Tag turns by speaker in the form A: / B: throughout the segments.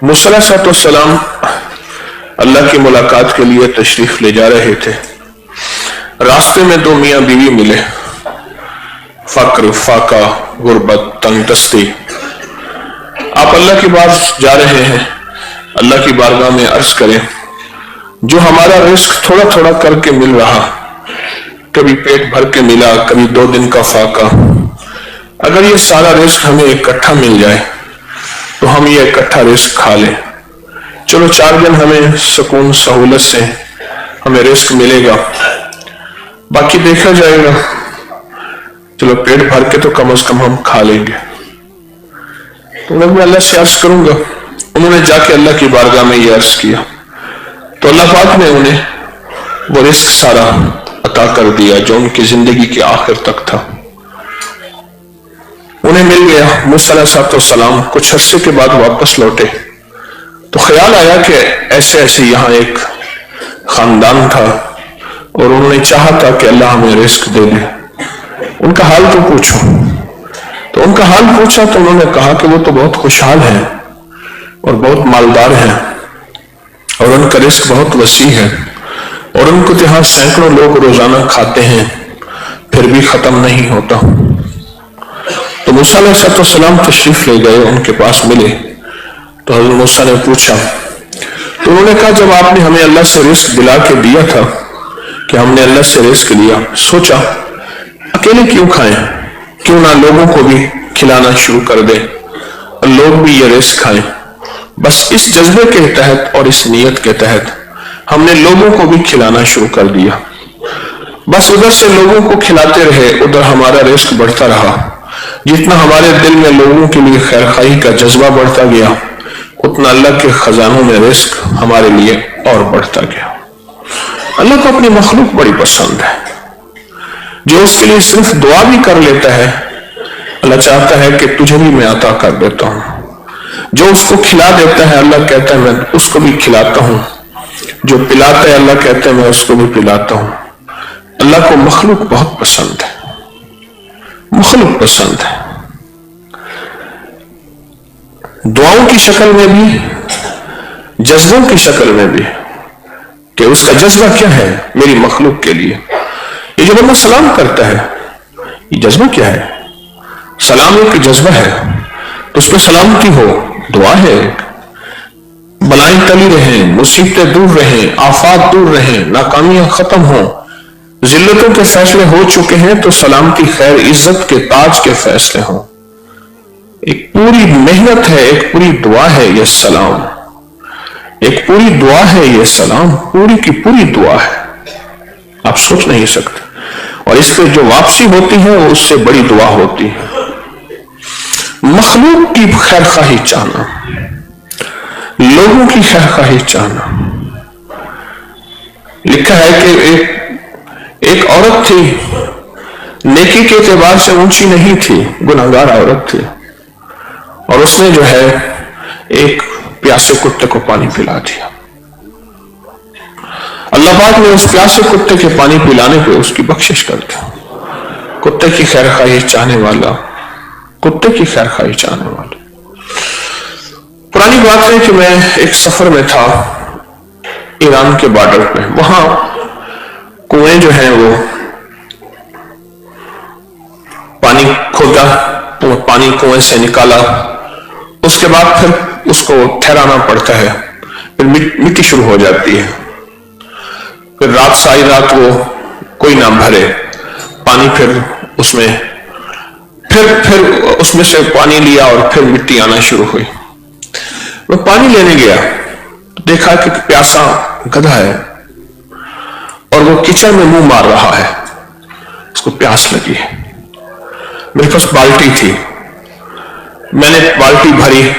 A: موسیٰ علیہ السلام اللہ کی ملاقات کے لیے تشریف لے جا رہے تھے۔ راستے میں دو میاں بیوی ملے، فقر، فاقہ، غربت، تنگ دستی۔ آپ اللہ کی بات جا رہے ہیں، اللہ کی بارگاہ میں عرض کریں جو ہمارا رزق تھوڑا تھوڑا کر کے مل رہا، کبھی پیٹ بھر کے ملا، کبھی 2 دن کا فاقہ، اگر یہ سارا رزق ہمیں اکٹھا مل جائے تو ہم یہ اکٹھا رزق کھا لیں۔ چلو 4 دن ہمیں سکون سہولت سے ہمیں رزق ملے گا، باقی دیکھا جائے گا، چلو پیٹ بھر کے تو کم از کم ہم کھا لیں گے۔ تو میں اللہ سے عرض کروں گا۔ انہوں نے جا کے اللہ کی بارگاہ میں یہ عرض کیا تو اللہ پاک نے انہیں وہ رزق سارا عطا کر دیا جو ان کی زندگی کے آخر تک تھا، انہیں مل گیا۔ موسیٰ علیہ السلام کچھ عرصے کے بعد واپس لوٹے تو خیال آیا کہ ایسے ایسے یہاں ایک خاندان تھا اور انہوں نے چاہا تھا کہ اللہ ہمیں رزق دے دے، ان کا حال تو پوچھو۔ تو ان کا حال پوچھا تو انہوں نے کہا کہ وہ تو بہت خوشحال ہیں اور بہت مالدار ہیں اور ان کا رزق بہت وسیع ہے اور ان کو یہاں سینکڑوں لوگ روزانہ کھاتے ہیں پھر بھی ختم نہیں ہوتا۔ تو موسیٰ علیہ السلام تشریف لے گئے، ان کے پاس ملے تو حضرت موسیٰ نے پوچھا تو انہوں نے کہا جب آپ نے ہمیں اللہ سے رزق دلا کے دیا تھا کہ ہم نے اللہ سے رزق لیا، سوچا اکیلے کیوں کھائیں، کیوں نہ لوگوں کو بھی کھلانا شروع کر دیں اور لوگ بھی یہ رزق کھائیں۔ بس اس جذبے کے تحت اور اس نیت کے تحت ہم نے لوگوں کو بھی کھلانا شروع کر دیا۔ بس ادھر سے لوگوں کو کھلاتے رہے، ادھر ہمارا رزق بڑھتا رہا۔ جتنا ہمارے دل میں لوگوں کے لیے خیر خواہی کا جذبہ بڑھتا گیا، اتنا اللہ کے خزانوں میں رزق ہمارے لیے اور بڑھتا گیا۔ اللہ کو اپنی مخلوق بڑی پسند ہے، جو اس کے لیے صرف دعا بھی کر لیتا ہے اللہ چاہتا ہے کہ تجھے بھی میں عطا کر دیتا ہوں۔ جو اس کو کھلا دیتا ہے اللہ کہتا ہے میں اس کو بھی کھلاتا ہوں، جو پلاتا ہے اللہ کہتا ہے میں اس کو بھی پلاتا ہوں۔ اللہ کو مخلوق بہت پسند ہے، مخلوق پسند ہے، دعاؤں کی شکل میں بھی، جذبوں کی شکل میں بھی، کہ اس کا جذبہ کیا ہے میری مخلوق کے لیے۔ یہ جو بندہ سلام کرتا ہے یہ جذبہ کیا ہے؟ سلام ایک جذبہ ہے، تو اس پہ سلامتی ہو، دعا ہے، بلائیں ٹلی رہیں، مصیبتیں دور رہیں، آفات دور رہیں، ناکامیاں ختم ہوں، ذلتوں کے فیصلے ہو چکے ہیں تو سلامتی، خیر، عزت کے تاج کے فیصلے ہوں۔ ایک پوری محنت ہے، ایک پوری دعا ہے یہ سلام، ایک پوری دعا ہے یہ سلام، پوری کی پوری دعا ہے، آپ سوچ نہیں سکتے۔ اور اس پہ جو واپسی ہوتی ہے وہ اس سے بڑی دعا ہوتی ہے۔ مخلوق کی خیر خواہی چاہنا، لوگوں کی خیر خواہی چاہنا۔ لکھا ہے کہ ایک عورت تھی، نیکی کے اعتبار سے اونچی نہیں تھی، گناہگار عورت تھی، اور اس نے جو ہے ایک پیاسے کتے کو پانی پلا دیا۔ اللہ پاک نے اس پیاسے کتے کے پانی پلانے پہ اس کی بخشش کر دی۔ کتے کی خیر خواہی چاہنے والا، کتے کی خیر خواہی چاہنے والا۔ پرانی بات ہے کہ میں ایک سفر میں تھا ایران کے بارڈر پہ، وہاں کنویں جو ہیں وہ پانی کھودا، پانی کنویں سے نکالا، اس کے بعد پھر اس کو ٹھہرانا پڑتا ہے، پھر مٹی شروع ہو جاتی ہے، پھر رات ساری رات وہ کوئی نہ بھرے پانی، پھر اس میں اس میں سے پانی لیا اور پھر مٹی آنا شروع ہوئی۔ میں پانی لینے گیا، دیکھا کہ پیاسا گدھا ہے اور وہ کچن میں منہ مار رہا ہے، اس کو پیاس لگی ہے۔ میرے پاس بالٹی تھی، میں نے بالٹی بھری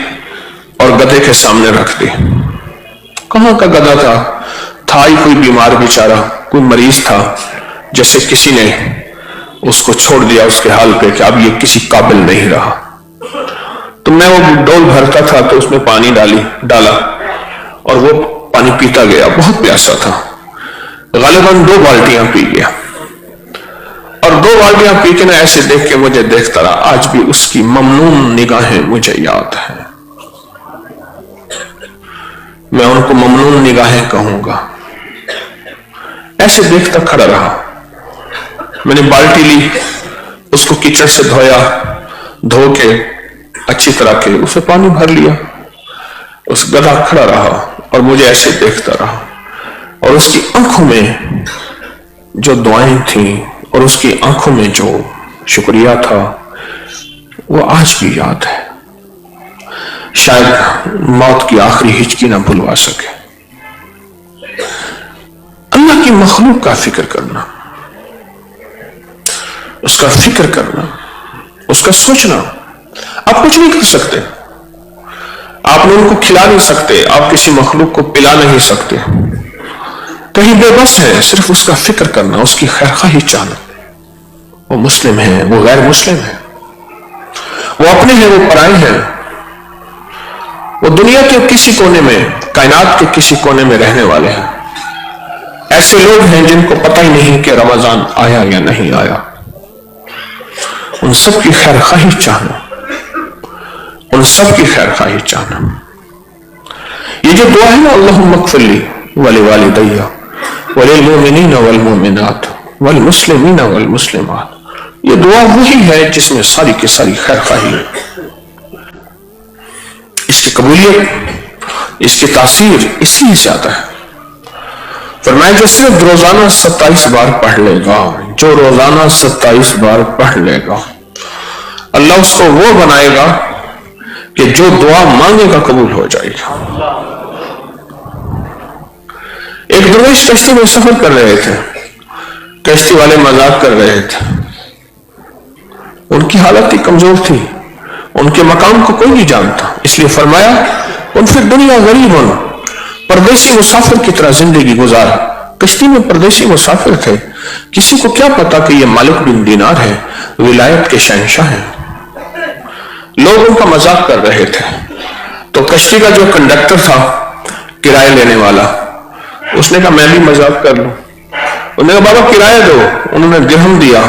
A: اور گدھے کے سامنے رکھ دی۔ کہاں کا گدھا تھا ہی کوئی بیمار بیچارہ، کوئی مریض تھا، جیسے کسی نے اس کو چھوڑ دیا اس کے حال پہ کہ اب یہ کسی قابل نہیں رہا۔ تو میں وہ ڈول بھرتا تھا تو اس میں پانی ڈالا اور وہ پانی پیتا گیا، بہت پیاسا تھا، غالباً 2 بالٹیاں پی گیا، اور 2 بالٹیاں پی کے نہ ایسے دیکھ کے مجھے دیکھتا رہا۔ آج بھی اس کی ممنون نگاہیں مجھے یاد ہیں۔ میں ان کو ممنون نگاہیں کہوں گا۔ ایسے دیکھتا کھڑا رہا۔ میں نے بالٹی لی، اس کو کیچڑ سے دھویا، دھو کے اچھی طرح کے اسے پانی بھر لیا۔ اس گدھا کھڑا رہا اور مجھے ایسے دیکھتا رہا، اور اس کی آنکھوں میں جو دعائیں تھیں اور اس کی آنکھوں میں جو شکریہ تھا وہ آج بھی یاد ہے۔ شاید موت کی آخری ہچکی نہ بھلوا سکے۔ اللہ کی مخلوق کا فکر کرنا، اس کا فکر کرنا، اس کا سوچنا۔ آپ کچھ نہیں کر سکتے، آپ نے ان کو کھلا نہیں سکتے، آپ کسی مخلوق کو پلا نہیں سکتے، کہیں بے بس ہے۔ صرف اس کا فکر کرنا، اس کی خیرخواہی چاہنا۔ وہ مسلم ہے، وہ غیر مسلم ہے، وہ اپنے ہیں، وہ پرائے ہیں، وہ دنیا کے کسی کونے میں، کائنات کے کسی کونے میں رہنے والے ہیں۔ ایسے لوگ ہیں جن کو پتہ ہی نہیں کہ رمضان آیا یا نہیں آیا۔ ان سب کی خیر خواہی چاہنا، ان سب کی خیر خواہی چاہنا۔ یہ جو دعا ہے نا، اللہم اغفر لی ولوالدی وللمؤمنین والمؤمنات والمسلمین والمسلمات، یہ دعا وہی ہے جس میں ساری کی ساری خیر خواہی ہے۔ اس کی قبولیت، اس کی تاثیر اس لیے زیادہ ہے۔ فرمایا جو صرف روزانہ 27 بار پڑھ لے گا، جو روزانہ 27 بار پڑھ لے گا، اللہ اس کو وہ بنائے گا کہ جو دعا مانگے گا قبول ہو جائے گا۔ ایک درویش کشتی میں سفر کر رہے تھے، کشتی والے مذاق کر رہے تھے، ان کی حالت ہی کمزور تھی، ان کے مقام کو کوئی نہیں جانتا، اس لیے فرمایا ان فی الدنیا غریبٌ، پردیسی مسافر کی طرح زندگی گزار۔ کشتی میں پردیسی مسافر تھے، کسی کو کیا پتا کہ یہ مالک بن دینار ہے، ولایت کے شہنشاہ ہیں۔ لوگ ان کا مذاق کر رہے تھے، تو کشتی کا جو کنڈکٹر تھا، کرایہ لینے والا، اس نے کہا میں بھی مذاق کر لوں۔ انہوں نے کہا بابا کرایہ دو، انہوں نے درہم دیا،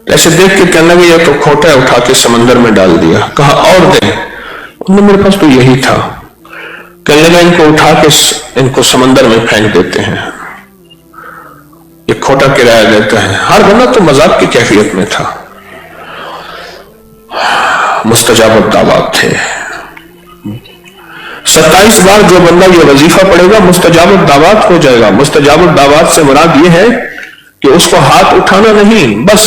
A: ایسے دیکھ کے کہنے لگے یہ تو کھوٹا ہے، اٹھا کے سمندر میں ڈال دیا۔ کہا اور دیں، انہوں نے میرے پاس تو یہی تھا۔ کہنے لگا ان کو اٹھا کے ان کو سمندر میں پھینک دیتے ہیں، یہ کھوٹا کرایہ دیتا ہے۔ ہر بندہ تو مذاق کی کیفیت میں تھا۔ مستجاب الدعوات تھے۔ 27 بار جو بندہ یہ وظیفہ پڑھے گا مستجاب الدعوات ہو جائے گا۔ مستجاب الدعوات سے مراد یہ ہے کہ اس کو ہاتھ اٹھانا نہیں، بس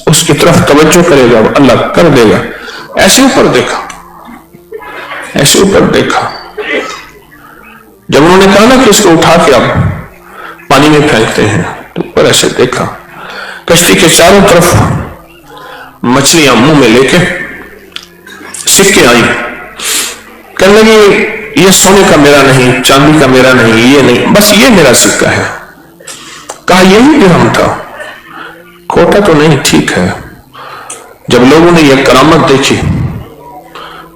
A: اس کی طرف توجہ کرے گا، اللہ کر دے گا۔ ایسے اوپر دیکھا، ایسے اوپر دیکھا، جب انہوں نے کہا نا کہ اس کو اٹھا کے اب پانی میں پھینکتے ہیں، تو اوپر ایسے دیکھا، کشتی کے چاروں طرف مچھلیاں منہ میں لے کے سکے آئیں، کہنے لگی یہ سونے کا میرا نہیں، چاندی کا میرا نہیں، یہ نہیں، بس یہ میرا سکہ ہے۔ کہا یہی درہم تھا، کھوٹا تو نہیں، ٹھیک ہے۔ جب لوگوں نے یہ کرامت دیکھی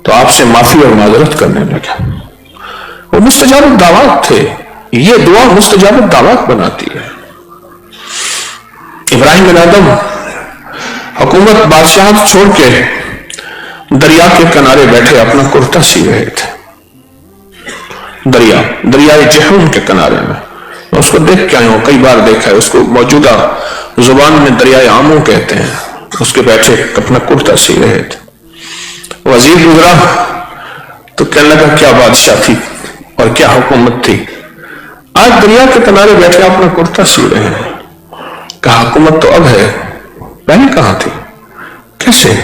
A: تو آپ سے معافی اور معذرت کرنے لگے۔ وہ مستجاب الدعوات تھے، یہ دعا مستجاب الدعوات بناتی ہے۔ ابراہیم بن آدم حکومت بادشاہت چھوڑ کے دریا کے کنارے بیٹھے اپنا کرتا سی رہے تھے، دریائے جہنم کے کنارے میں۔ اس کو دیکھ کے آئے ہوں، کئی بار دیکھا ہے، اس کو موجودہ زبان میں دریائے آمو کہتے ہیں۔ اس کے بیٹھے اپنا کرتا سی رہے تھے، وزیر گزرا تو کہنے لگا کیا بادشاہ تھی اور کیا حکومت تھی، آج دریا کے کنارے بیٹھے اپنا کرتا سی رہے ہیں۔ کہا حکومت تو اب ہے، پہلے کہاں تھی، کیسے؟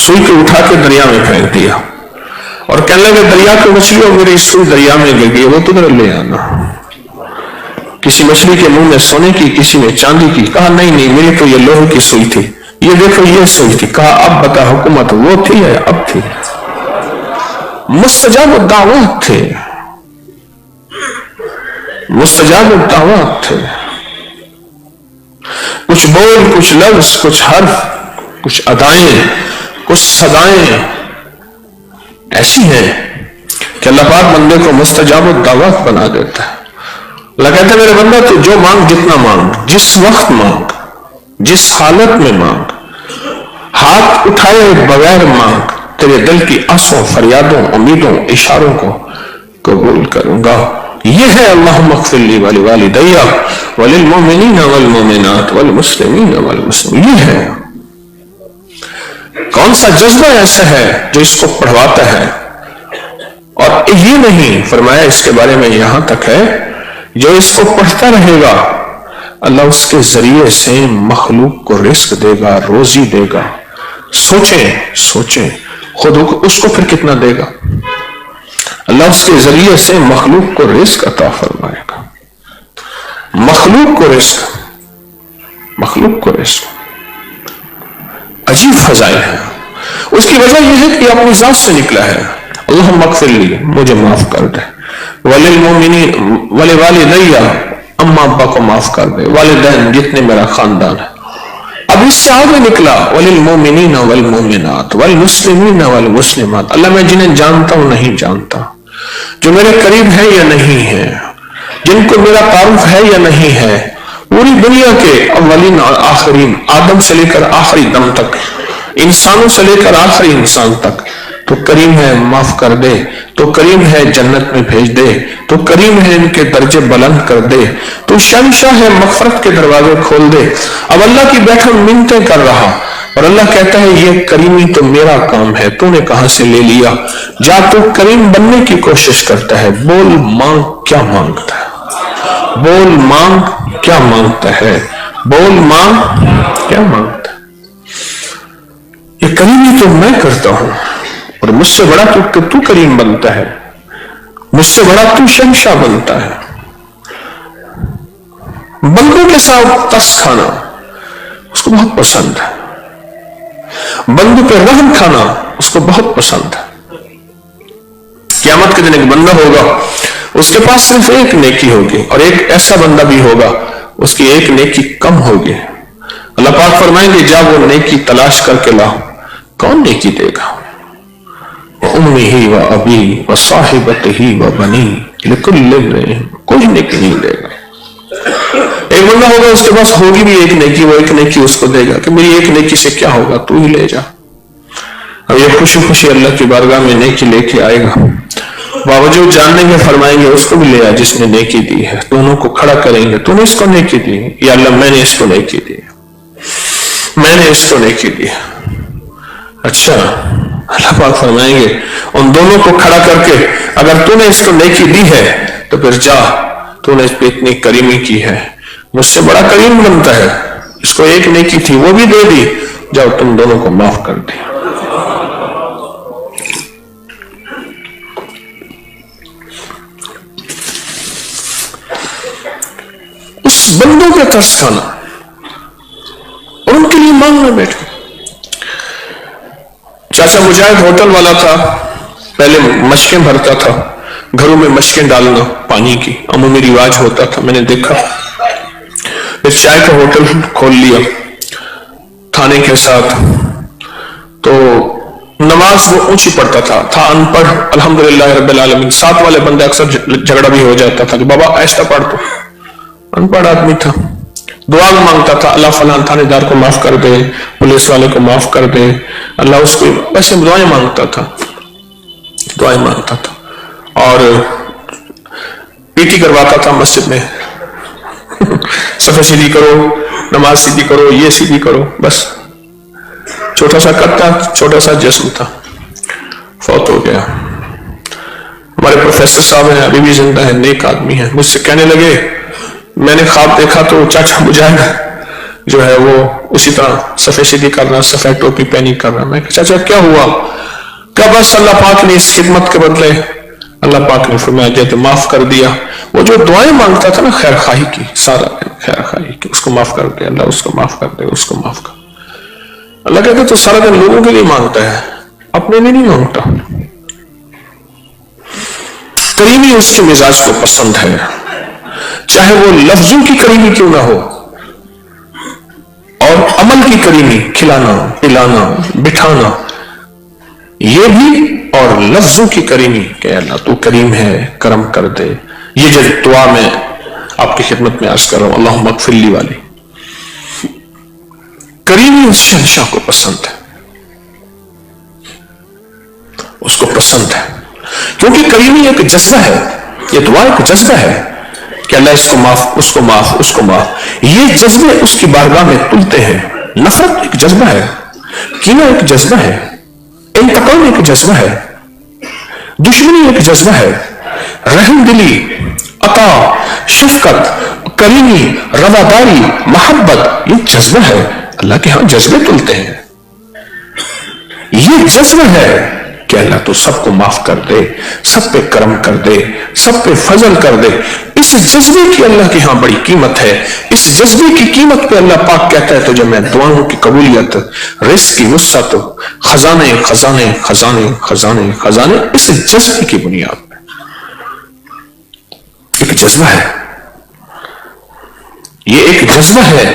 A: سوئی کو اٹھا کے دریا میں پھینک دیا اور کہنے لگے دریا کی مچھلیوں میری سوئی دریا میں گر گئی، وہ تمہیں لے آنا۔ کسی مچھلی کے منہ میں سونے کی، کسی میں چاندی کی۔ کہا نہیں نہیں، میری تو یہ لوہے کی سوئی تھی، یہ دیکھو یہ سوئی تھی۔ کہا اب بتا حکومت وہ تھی یا اب تھی؟ مستجاب الدعوات تھے، مستجاب الدعوات تھے۔ کچھ بول، کچھ لفظ، کچھ حرف، کچھ ادائیں، کچھ صدائیں ایسی ہیں کہ اللہ پاک بندے کو مستجاب الدعوات بنا دیتا ہے۔ اللہ کہتا ہے میرے بندہ تو جو مانگ، جتنا مانگ، جس وقت مانگ، جس حالت میں مانگ، ہاتھ اٹھائے بغیر مانگ، تیرے دل کی آسوں، فریادوں، امیدوں، اشاروں کو قبول کروں گا. یہ ہے اللہم اغفر لی ولوالدی وللمؤمنین والمؤمنات والمسلمین والمسلمین. یہ ہے. کون سا جذبہ ایسا ہے جو اس کو پڑھواتا ہے؟ اور یہ نہیں فرمایا اس کے بارے میں یہاں تک ہے جو اس کو پڑھتا رہے گا اللہ اس کے ذریعے سے مخلوق کو رزق دے گا، روزی دے گا. سوچیں خود اس کو پھر کتنا دے گا. اللہ اس کے ذریعے سے مخلوق کو رزق عطا فرمائے گا. مخلوق کو رزق عجیب فضائل ہے. اس کی وجہ یہ ہے کہ اپنی ذات سے نکلا ہے. اللہم اغفر لی، مجھے معاف کر دے. وللمؤمنین ولوالدی، اماں ابا کو معاف کر دے. والدین جتنے میرا خاندان ہے. اب اس سے آگے نکلا وللمؤمنین والمؤمنات والمسلمین والمسلمات. اللہ میں جنہیں جانتا ہوں نہیں جانتا، جو میرے قریب ہے یا نہیں ہے، جن کو میرا تعارف ہے یا نہیں ہے، پوری دنیا کے اولین اور آخرین، آدم سے لے کر آخری دم تک، انسانوں سے لے کر آخری انسان تک. تو کریم ہے معاف کر دے، تو کریم ہے جنت میں بھیج دے، تو کریم ہے ان کے درجے بلند کر دے، تو شہنشاہ ہے مغفرت کے دروازے کھول دے. اب اللہ کی بیٹھا منتیں کر رہا اور اللہ کہتا ہے یہ کریمی تو میرا کام ہے، تو نے کہاں سے لے لیا؟ جا تو کریم بننے کی کوشش کرتا ہے. بول مانگ کیا مانگتا ہے، بول مانگ کیا مانگتا ہے، بول مانگ کیا مانگتا ہے. یہ کریمی تو میں کرتا ہوں اور مجھ سے بڑا تو کریم بنتا ہے، مجھ سے بڑا تو شہنشاہ بنتا ہے. بندوں کے ساتھ ترس کھانا اس کو بہت پسند ہے، بندوں پہ رحم کھانا اس کو بہت پسند ہے. قیامت کے دن ایک بندہ ہوگا، اس کے پاس صرف ایک نیکی ہوگی، اور ایک ایسا بندہ بھی ہوگا اس کی ایک نیکی کم ہوگی. اللہ پاک فرمائیں گے جا وہ نیکی تلاش کر کے لا. کون نیکی دے گا؟ وَأُمِّهِ وَأَبِيهِ وَصَاحِبَتِهِ وَبَنِيهِ لِكُلِّ امْرِئٍ، کوئی نیکی نہیں دے گا. ایک بندہ ہوگا اس کے پاس ہوگی بھی ایک نیکی، وہ ایک نیکی اس کو دے گا کہ میری ایک نیکی سے کیا ہوگا، تو ہی لے جا. اب یہ خوشی خوشی اللہ کی بارگاہ میں نیکی لے کے آئے گا، باوجود جاننے کے فرمائیں گے اس کو بھی لے آ جس نے نیکی دی ہے. دونوں کو کھڑا کریں گے، تو نے اس کو نیکی دی ہے، یا اللہ میں نے اس کو نیکی دی ہے، میں نے اس کو نیکی دی ہے. اچھا، اللہ پاک فرمائیں گے ان دونوں کو کھڑا کر کے اگر تو نے اس کو نیکی دی ہے تو پھر جا، تو نے اس پہ اتنی کریمی کی ہے، مجھ سے بڑا کریم بنتا ہے. اس کو ایک نیکی تھی وہ بھی دے دی، جاؤ تم دونوں کو معاف کر دی. اس بندوں کا ترس کھانا اور ان کے لیے مانگنا بیٹھے. چاچا مجاہد ہوٹل والا تھا، پہلے مشکیں بھرتا تھا، گھروں میں مشکیں ڈالنا پانی کی عمومی رواج ہوتا تھا، میں نے دیکھا. پھر چائے کا ہوٹل کھول لیا کھانے کے ساتھ. تو نماز وہ اونچی پڑھتا تھا ان پڑھ الحمدللہ رب العالمین. ساتھ والے بندے اکثر جھگڑا بھی ہو جاتا تھا کہ بابا ایسا پڑھ. تو ان پڑھ آدمی تھا، دعا مانگتا تھا اللہ فلاں تھانے دار کو معاف کر دے، پولیس والے کو معاف کر دے، اللہ اس کو ایسے دعائیں مانگتا تھا. اور پی ٹی کرواتا تھا مسجد میں، صفحہ سیدھی کرو، نماز سیدھی کرو، یہ سیدھی کرو. بس چھوٹا سا قد تھا، چھوٹا سا جسم تھا، فوت ہو گیا. ہمارے پروفیسر صاحب ہیں، ابھی بھی زندہ ہیں، نیک آدمی ہیں. مجھ سے کہنے لگے میں نے خواب دیکھا تو چاچا مجاہد جو ہے وہ اسی طرح صفحہ سیدھی کرنا، صفحہ ٹوپی پہنی کرنا. میں کہا چاچا کیا ہوا؟ کہ بس اللہ پاک نے اس خدمت کے بدلے اللہ پاک نے فرمایا جیسے معاف کر دیا. وہ جو دعائیں مانگتا تھا نا خیر خواہی کی، سارا خیر خواہی کی، اس کو معاف کر دے اللہ، اس کو معاف کر دے، اس کو معاف کر. اللہ کہتے تو سارا دن لوگوں کے لیے مانگتا ہے، اپنے لیے نہیں مانگتا. کریمی اس کے مزاج کو پسند ہے، چاہے وہ لفظوں کی کریمی کیوں نہ ہو اور عمل کی کریمی، کھلانا پلانا بٹھانا، یہ بھی، اور لفظوں کی کریمی کہ اللہ تو کریم ہے کرم کر دے. یہ جو دعا میں آپ کی خدمت میں عرض کر رہا ہوں اللہم اغفر لی والی، کریمی اس شہنشاہ کو پسند ہے، اس کو پسند ہے. کیونکہ کریمی ایک جذبہ ہے، یہ دعا ایک جذبہ ہے کہ اللہ اس کو معاف، اس کو معاف، اس کو معاف. یہ جذبے اس کی بارگاہ میں تلتے ہیں. نفرت ایک جذبہ ہے، کینہ ایک جذبہ ہے، انتقام ایک جذبہ ہے، دشمنی ایک جذبہ ہے، رحم دلی، عطا، شفقت، کریمی، رواداری، محبت، یہ جذبہ ہے. اللہ کے ہاں جذبے تلتے ہیں. یہ جذبہ ہے کہ اللہ تو سب کو معاف کر دے، سب پہ کرم کر دے، سب پہ فضل کر دے. اس جذبے کی اللہ کے ہاں بڑی قیمت ہے. اس جذبے کی قیمت پہ اللہ پاک کہتا ہے تجھے میں دعاؤں کی قبولیت، رزق کی وسعت، خزانے خزانے خزانے خزانے خزانے، اس جذبے کی بنیاد پہ. ایک جذبہ ہے، یہ ایک جذبہ ہے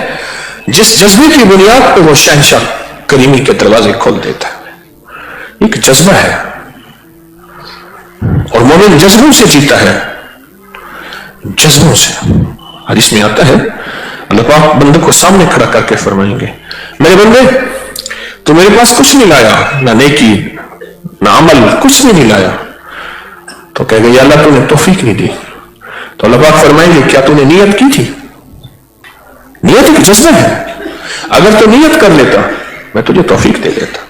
A: جس جذبے کی بنیاد پہ وہ شہنشاہ کریمی کے دروازے کھول دیتا ہے. ایک جذبہ ہے، اور مومن جذبوں سے جیتا ہے، جذبوں سے. حدیث میں آتا ہے اللہ پاک بندے کو سامنے کھڑا کر کے فرمائیں گے میرے بندے تو میرے پاس کچھ نہیں لایا، نہ نیکی نہ عمل، کچھ نہیں لایا. تو کہے گا یا اللہ تو نے توفیق نہیں دی. تو اللہ پاک فرمائیں گے کیا تو نے نیت کی تھی؟ نیت ایک جذبہ ہے، اگر تو نیت کر لیتا میں تجھے توفیق دے دیتا.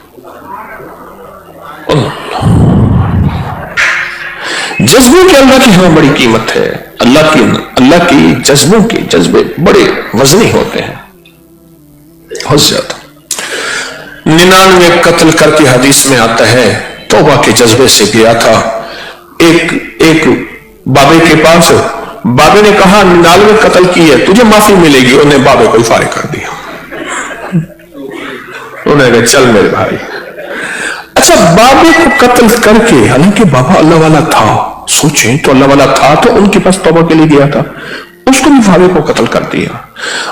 A: جذبوں کی اللہ کی ہاں بڑی قیمت ہے. اللہ کی جذبوں کے جذبے بڑے وزنی ہوتے ہیں، بہت زیادہ. 99 قتل کر کے حدیث میں آتا ہے توبہ کے جذبے سے گیا تھا ایک بابے کے پاس. بابے نے کہا 99 قتل کی ہے، تجھے معافی ملے گی. انہیں بابے کو فارغ کر دیا. انہوں نے کہا چل میرے بھائی. اچھا بابے کو قتل کر کے، حالانکہ بابا اللہ والا تھا، سوچیں تو اللہ والا تھا تو ان کے پاس توبہ کے لیے گیا تھا، اس کو بھی بابے کو قتل کر دیا.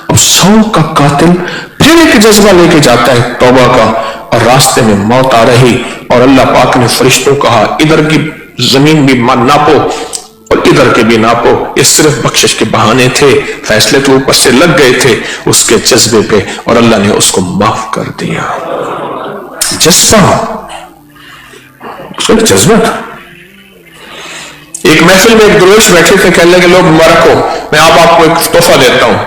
A: اب 100 کا قاتل پھر ایک جذبہ لے کے جاتا ہے توبہ کا، اور راستے میں موت آ رہی، اور اللہ پاک نے فرشتوں کہا ادھر کی زمین بھی ناپو اور ادھر کے بھی ناپو. یہ صرف بخشش کے بہانے تھے، فیصلے تو اوپر سے لگ گئے تھے اس کے جذبے پہ، اور اللہ نے اس کو معاف کر دیا. جذبہ، اس کا ایک جذبہ تھا. ایک محفل میں ایک درویش بیٹھے تھے، کہنے لگے لوگ مبارک ہو، میں آپ کو ایک تحفہ دیتا ہوں.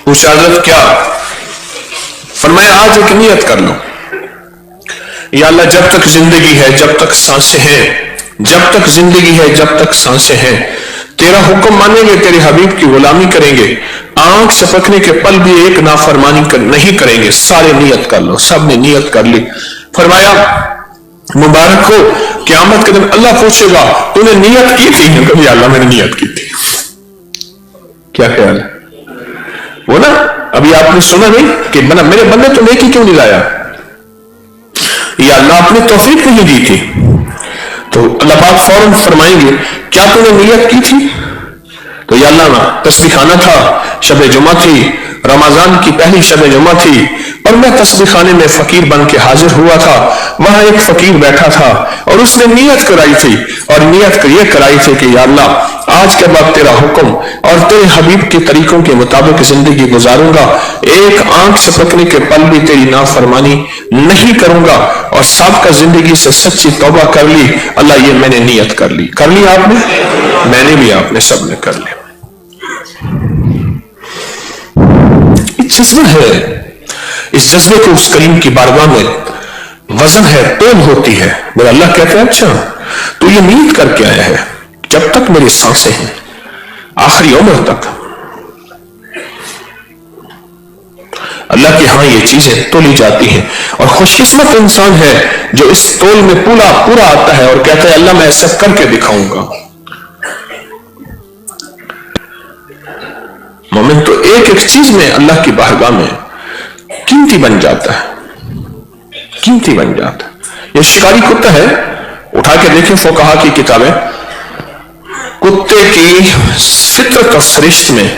A: پوچھا حضرت کیا؟ فرمایا آج ایک نیت کر لو، یا اللہ جب تک زندگی ہے، جب تک سانسیں ہیں، جب تک زندگی ہے، جب تک سانسیں ہیں، تیرا حکم مانیں گے، تیرے حبیب کی غلامی کریں گے، آنکھ سپکنے کے پل بھی ایک نافرمانی نہیں کریں گے. سارے نیت کر لو. سب نے نیت کر لی. فرمایا مبارک ہو، قیامت کے دن اللہ پوچھے گا تو نے نیت کی تھی؟ کبھی اللہ میں نے نیت کی تھی. کیا خیال ہے؟ وہ نا ابھی آپ نے سنا نہیں کہ میرے بندے تو نیکی کیوں نہیں لایا؟ یا اللہ آپ نے توفیق نہیں دی تھی. تو اللہ پاک فوراً فرمائیں گے کیا تو نے نیت کی تھی؟ تو یا اللہ نا تسبیح خانہ تھا، شب جمعہ تھی، رمضان کی پہلی شب جمعہ تھی، اور میں تسبیح خانے میں فقیر بن کے حاضر ہوا تھا. وہاں ایک فقیر بیٹھا تھا اور اس نے نیت کرائی تھی، اور نیت یہ کرائی تھی کہ یا اللہ آج کے بعد تیرا حکم اور تیرے حبیب کے طریقوں کے مطابق زندگی گزاروں گا، ایک آنکھ سپکنے کے پل بھی تیری نافرمانی نہیں کروں گا، اور سابقہ زندگی سے سچی توبہ کر لی. اللہ یہ میں نے نیت کر لی. کر لی آپ نے؟ میں نے بھی، آپ نے سب نے کر لی. جذبہ ہے. اس جذبے کو اس کریم کی بارگاہ میں وزن ہے، تول ہوتی ہے. میرا اللہ کہتا ہے اچھا تو یہ نیت کر کے آیا ہے جب تک میری سانسیں ہیں، آخری عمر تک اللہ کے ہاں یہ چیزیں تولی جاتی ہیں. اور خوش قسمت انسان ہے جو اس تول میں پورا آتا ہے اور کہتا ہے اللہ میں ایسا کر کے دکھاؤں گا. مومن تو ایک چیز میں اللہ کی بارگاہ میں قیمتی بن جاتا ہے، قیمتی بن جاتا ہے. یہ شکاری کتا ہے، اٹھا کے دیکھیں فقہا کی کتابیں، کتے کی فطرت اور سرشت میں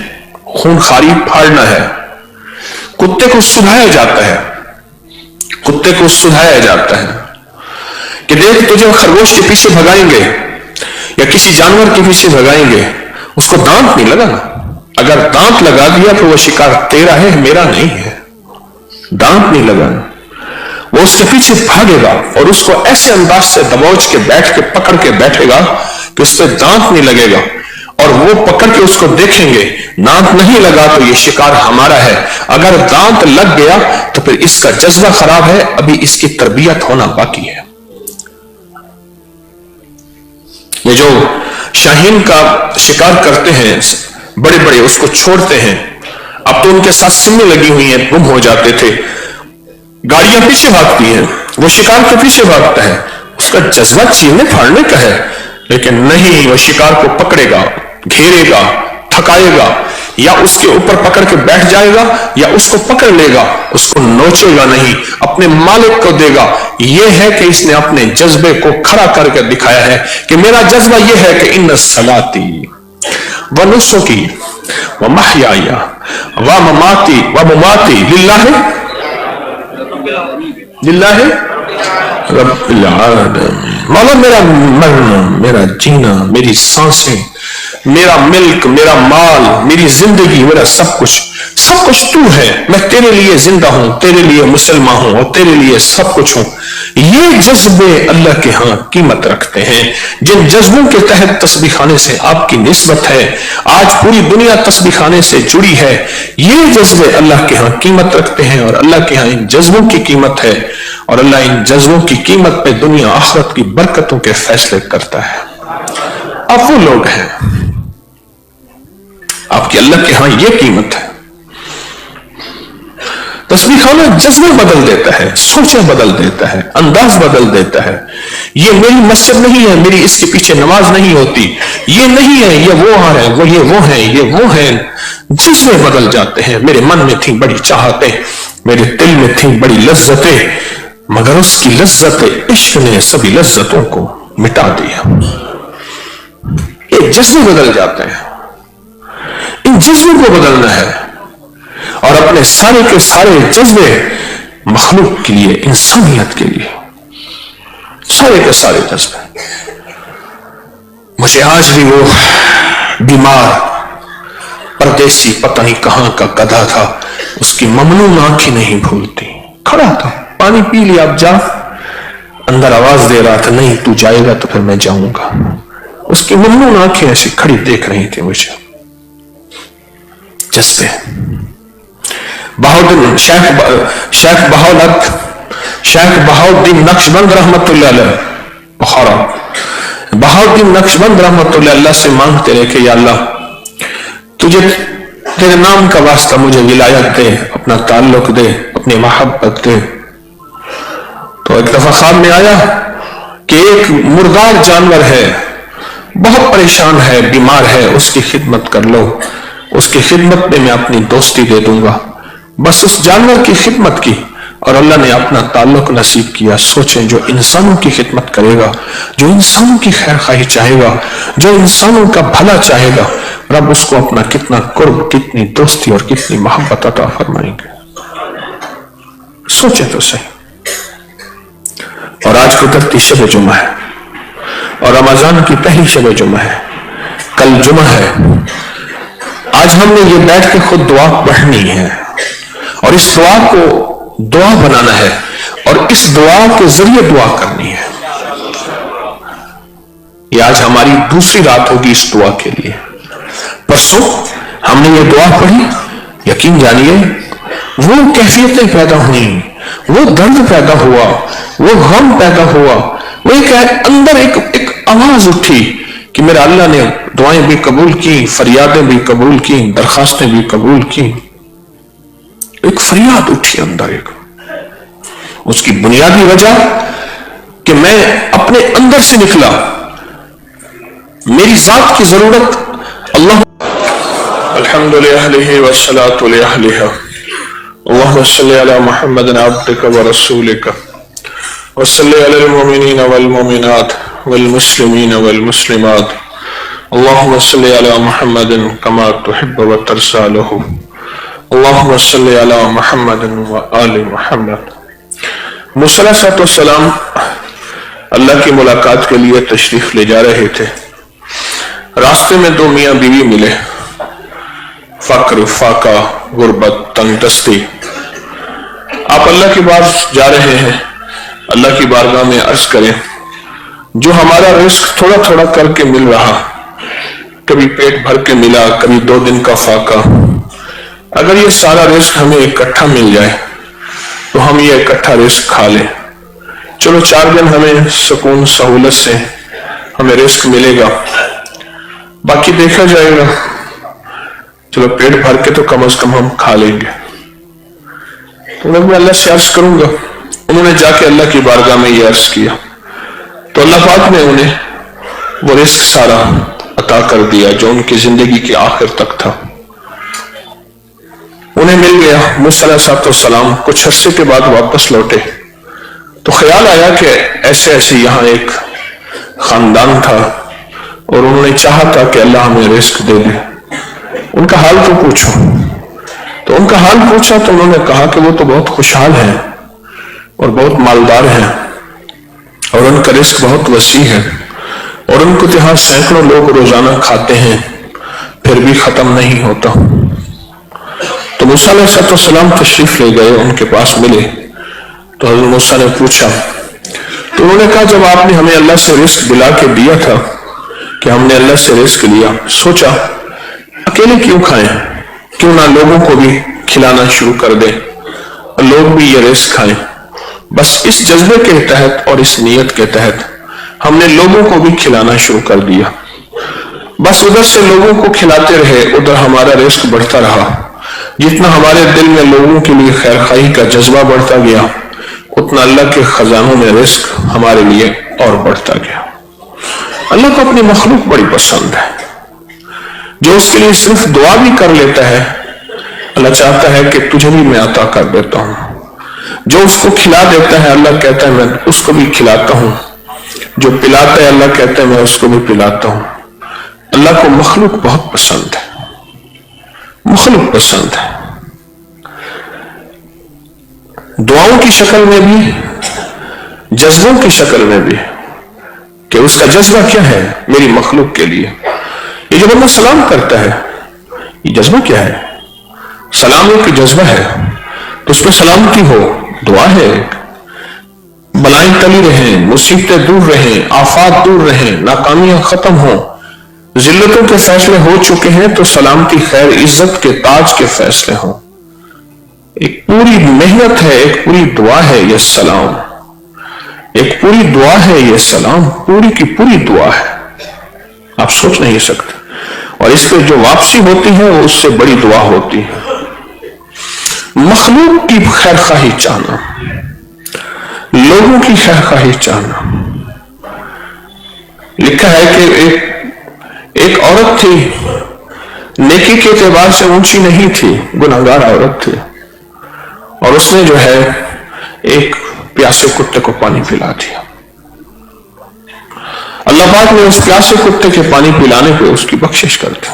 A: خون خاری پھاڑنا ہے. کتے کو سدھایا جاتا ہے، کتے کو سدھایا جاتا ہے کہ دیکھ تجھے خرگوش کے پیچھے بھگائیں گے یا کسی جانور کے پیچھے بھگائیں گے، اس کو دانت نہیں لگانا. اگر دانت لگا دیا تو وہ شکار تیرا ہے، میرا نہیں ہے. دانت نہیں لگانا. وہ اس کے پیچھے بھاگے گا اور اس کو ایسے انداز سے دبوچ کے بیٹھ کے پکڑ کے بیٹھے گا کہ اس پہ دانت نہیں لگے گا، اور وہ پکڑ کے اس کو دیکھیں گے، دانت نہیں لگا تو یہ شکار ہمارا ہے، اگر دانت لگ گیا تو پھر اس کا جذبہ خراب ہے، ابھی اس کی تربیت ہونا باقی ہے۔ یہ جو شاہین کا شکار کرتے ہیں بڑے بڑے، اس کو چھوڑتے ہیں، اب تو ان کے ساتھ سمیں لگی ہوئی ہیں، گم ہو جاتے تھے، گاڑیاں پیچھے بھاگتی ہیں، وہ شکار کے پیچھے بھاگتا ہے، اس کا جذبہ چیرنے پھاڑنے کا ہے، لیکن نہیں، وہ شکار کو پکڑے گا، گھیرے گا، تھکائے گا، یا اس کے اوپر پکڑ کے بیٹھ جائے گا یا اس کو پکڑ لے گا، اس کو نوچے گا نہیں، اپنے مالک کو دے گا۔ یہ ہے کہ اس نے اپنے جذبے کو کھڑا کر کے دکھایا ہے کہ میرا جذبہ یہ ہے کہ ان صلاتی ونسکی ومحیای ومماتی للہ رب العالمین۔ مولا میرا مرنا، میرا جینا، میری سانسیں، میرا ملک، میرا مال، میری زندگی، میرا سب کچھ تو ہے، میں تیرے لیے زندہ ہوں، تیرے لیے مسلمان ہوں اور تیرے لیے سب کچھ ہوں۔ یہ جذبے اللہ کے ہاں قیمت رکھتے ہیں۔ جن جذبوں کے تحت تسبیح خانے سے آپ کی نسبت ہے، آج پوری دنیا تسبیح خانے سے جڑی ہے، یہ جذبے اللہ کے ہاں قیمت رکھتے ہیں، اور اللہ کے ہاں ان جذبوں کی قیمت ہے، اور اللہ ان جذبوں کی قیمت پہ دنیا آخرت کی برکتوں کے فیصلے کرتا ہے۔ آپ وہ لوگ ہیں، آپ کی اللہ کے ہاں یہ قیمت ہے۔ تسبیح خانہ جذبے بدل دیتا ہے، سوچیں بدل دیتا ہے، انداز بدل دیتا ہے۔ یہ میری مسجد نہیں ہے، میری اس کے پیچھے نماز نہیں ہوتی، یہ نہیں ہے، یہ وہ ہے، یہ وہ ہے، یہ وہ ہے۔ جذبے بدل جاتے ہیں۔ میرے من میں تھیں بڑی چاہتیں، میرے دل میں تھیں بڑی لذتیں، مگر اس کی لذت عشق نے سبھی لذتوں کو مٹا دیا۔ یہ جذبے بدل جاتے ہیں، ان جذبوں کو بدلنا ہے، اور اپنے سارے کے سارے جذبے مخلوق کے لیے، انسانیت کے لیے، سارے کے سارے جذبے۔ مجھے آج بھی وہ بیمار پردیسی پتہ نہیں کہاں کا گدھا تھا، اس کی ممنون آنکھیں نہیں بھولتی، کھڑا تھا، پانی پی لیا، اب جا، اندر آواز دے رہا تھا نہیں تو جائے گا تو پھر میں جاؤں گا۔ اس کی ممنون آنکھیں ایسی کھڑی دیکھ رہی تھی مجھے۔ جذبے۔ شیخ بہاؤالدین نقشبند رحمت اللہ علیہ بخارا، بہاؤالدین نقشبند رحمت اللہ علیہ سے مانگتے رہے کہ یا اللہ تجھے تیرے نام کا واسطہ مجھے ولایت دے، اپنا تعلق دے، اپنی محبت دے۔ تو ایک دفعہ خواب میں آیا کہ ایک مردار جانور ہے، بہت پریشان ہے، بیمار ہے، اس کی خدمت کر لو، اس کی خدمت میں اپنی دوستی دے دوں گا۔ بس اس جانور کی خدمت کی اور اللہ نے اپنا تعلق نصیب کیا۔ سوچیں، جو انسانوں کی خدمت کرے گا، جو انسانوں کی خیر خواہی چاہے گا، جو انسانوں کا بھلا چاہے گا، رب اس کو اپنا کتنا قرب، کتنی دوستی اور کتنی محبت عطا فرمائیں گے۔ سوچیں تو صحیح۔ اور آج قدرتی شب جمعہ ہے، اور رمضان کی پہلی شب جمعہ ہے، کل جمعہ ہے۔ آج ہم نے یہ بیٹھ کے خود دعا پڑھنی ہے، اور اس دعا کو دعا بنانا ہے، اور اس دعا کے ذریعے دعا کرنی ہے۔ یہ آج ہماری دوسری رات ہوگی اس دعا کے لیے۔ پرسوں ہم نے یہ دعا پڑھی، یقین جانیے وہ کیفیتیں پیدا ہوئیں، وہ درد پیدا ہوا، وہ غم پیدا ہوا، وہ اندر ایک آواز اٹھی کہ میرا اللہ نے دعائیں بھی قبول کی، فریادیں بھی قبول کی، درخواستیں بھی قبول کی۔ ایک فریاد اٹھی اندر، ایک اس کی بنیادی وجہ کہ میں اپنے اندر سے نکلا، میری ذات کی ضرورت اللہ۔ الحمد للہ والصلاة لأہلہا، اللہم صلی علی محمد عبدک ورسولک، وصلی علی المؤمنین والمؤمنات والمسلمین والمسلمات، اللہم صلی علی محمد کما تحب وترضى له، اللہم صلی علی محمد وآل محمد۔ موسیٰ علیہ السلام اللہ کی ملاقات کے لیے تشریف لے جا رہے تھے۔ راستے میں دو میاں بیوی ملے، فقر، فاقہ، غربت، تنگ دستی۔ آپ اللہ کی بات جا رہے ہیں، اللہ کی بارگاہ میں عرض کریں، جو ہمارا رزق تھوڑا تھوڑا کر کے مل رہا، کبھی پیٹ بھر کے ملا، کبھی 2 دن کا فاقہ، اگر یہ سارا رزق ہمیں اکٹھا مل جائے تو ہم یہ اکٹھا رزق کھا لیں، چلو 4 دن ہمیں سکون سہولت سے ہمیں رزق ملے گا، باقی دیکھا جائے گا، چلو پیٹ بھر کے تو کم از کم ہم کھا لیں گے۔ تو میں اللہ سے عرض کروں گا، انہوں نے جا کے اللہ کی بارگاہ میں یہ عرض کیا تو اللہ پاک نے انہیں وہ رزق سارا عطا کر دیا جو ان کی زندگی کے آخر تک تھا، انہیں مل گیا۔ موسیٰ علیہ السلام کچھ عرصے کے بعد واپس لوٹے تو خیال آیا کہ ایسے ایسے یہاں ایک خاندان تھا اور انہوں نے چاہا تھا کہ اللہ ہمیں رزق دے دے، ان کا حال تو پوچھو۔ تو ان کا حال پوچھا تو انہوں نے کہا کہ وہ تو بہت خوشحال ہیں اور بہت مالدار ہیں اور ان کا رزق بہت وسیع ہے اور ان کو یہاں سینکڑوں لوگ روزانہ کھاتے ہیں پھر بھی ختم نہیں ہوتا۔ تو موسیٰ علیہ السلام تشریف لے گئے، ان کے پاس ملے تو حضرت موسیٰ نے پوچھا تو انہوں نے کہا جب آپ نے ہمیں اللہ سے رزق دلا کے دیا تھا کہ ہم نے اللہ سے رزق لیا، سوچا اکیلے کیوں کھائیں، کیوں نہ لوگوں کو بھی کھلانا شروع کر دیں اور لوگ بھی یہ رزق کھائیں۔ بس اس جذبے کے تحت اور اس نیت کے تحت ہم نے لوگوں کو بھی کھلانا شروع کر دیا، بس ادھر سے لوگوں کو کھلاتے رہے، ادھر ہمارا رزق بڑھتا رہا، جتنا ہمارے دل میں لوگوں کے لیے خیر خواہی کا جذبہ بڑھتا گیا اتنا اللہ کے خزانوں میں رزق ہمارے لیے اور بڑھتا گیا۔ اللہ کو اپنی مخلوق بڑی پسند ہے، جو اس کے لیے صرف دعا بھی کر لیتا ہے اللہ چاہتا ہے کہ تجھے بھی میں عطا کر دیتا ہوں، جو اس کو کھلا دیتا ہے اللہ کہتا ہے میں اس کو بھی کھلاتا ہوں، جو پلاتا ہے اللہ کہتا ہے میں اس کو بھی پلاتا ہوں۔ اللہ کو مخلوق بہت پسند ہے، مخلوق پسند ہے، دعاؤں کی شکل میں بھی، جذبوں کی شکل میں بھی، کہ اس کا جذبہ کیا ہے میری مخلوق کے لیے۔ یہ جو بندہ سلام کرتا ہے یہ جذبہ کیا ہے؟ سلام ایک جذبہ ہے، تو اس پہ سلامتی ہو، دعا ہے، بلائیں ٹلی رہیں، مصیبتیں دور رہیں، آفات دور رہیں، ناکامیاں ختم ہوں، ذلتوں کے فیصلے ہو چکے ہیں تو سلامتی خیر عزت کے تاج کے فیصلے ہوں۔ ایک پوری محنت ہے، ایک پوری دعا ہے یہ سلام، ایک پوری دعا ہے یہ سلام، پوری کی پوری دعا ہے، آپ سوچ نہیں سکتے، اور اس پہ جو واپسی ہوتی ہے وہ اس سے بڑی دعا ہوتی ہے۔ مخلوق کی خیر خواہی چاہنا، لوگوں کی خیر خواہی چاہنا۔ لکھا ہے کہ ایک عورت تھی، نیکی کے اعتبار سے اونچی نہیں تھی، گناہگار عورت تھی، اور اس نے جو ہے ایک پیاسے کتے کو پانی پلا دیا۔ اللہ پاک نے اس پیاسے کتے کے پانی پلانے پہ اس کی بخشش کر دی۔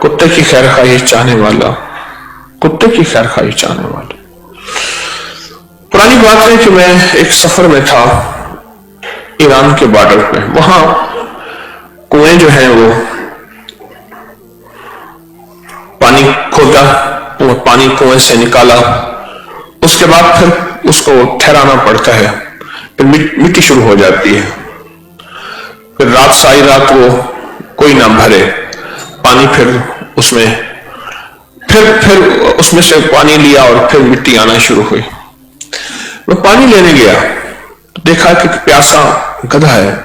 A: کتے کی خیر خواہی چاہنے والا، کتے کی خیر خواہی چاہنے والا۔ پرانی بات ہے کہ میں ایک سفر میں تھا ایران کے بارڈر پہ، وہاں کنویں جو ہیں وہ پانی کھودا، وہ پانی کنویں سے نکالا، اس کے بعد پھر اس کو ٹھہرانا پڑتا ہے، پھر مٹی شروع ہو جاتی ہے، پھر رات ساری رات وہ کوئی نہ بھرے پانی، پھر اس میں سے پانی لیا اور پھر مٹی آنا شروع ہوئی۔ میں پانی لینے گیا تو دیکھا کہ پیاسا گدھا ہے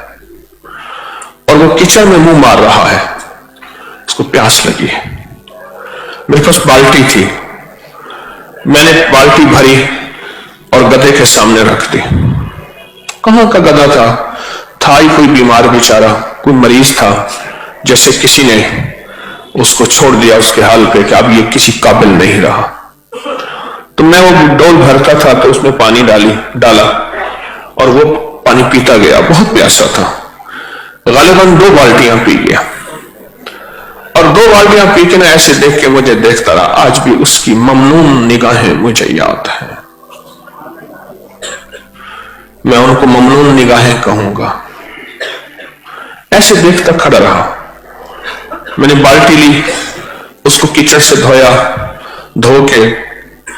A: اور وہ کچن میں منہ مار رہا ہے، اس کو پیاس لگی ہے۔ میرے پاس بالٹی تھی، میں نے بالٹی بھری اور گدھے کے سامنے رکھ دی۔ کہاں کا گدھا تھا ہی کوئی بیمار بیچارہ، کوئی مریض تھا، جیسے کسی نے اس کو چھوڑ دیا اس کے حال پہ کہ اب یہ کسی قابل نہیں رہا۔ تو میں وہ ڈول بھرتا تھا تو اس میں پانی ڈالا اور وہ پانی پیتا گیا، بہت پیاسا تھا، غالباً 2 بالٹیاں پی گیا، اور 2 بالٹیاں پی کے نہ ایسے دیکھ کے مجھے دیکھتا رہا۔ آج بھی اس کی ممنون نگاہیں مجھے یاد ہیں، میں ان کو ممنون نگاہیں کہوں گا۔ ایسے دیکھتا کھڑا رہا، میں نے بالٹی لی، اس کو کیچڑ سے دھویا، دھو کے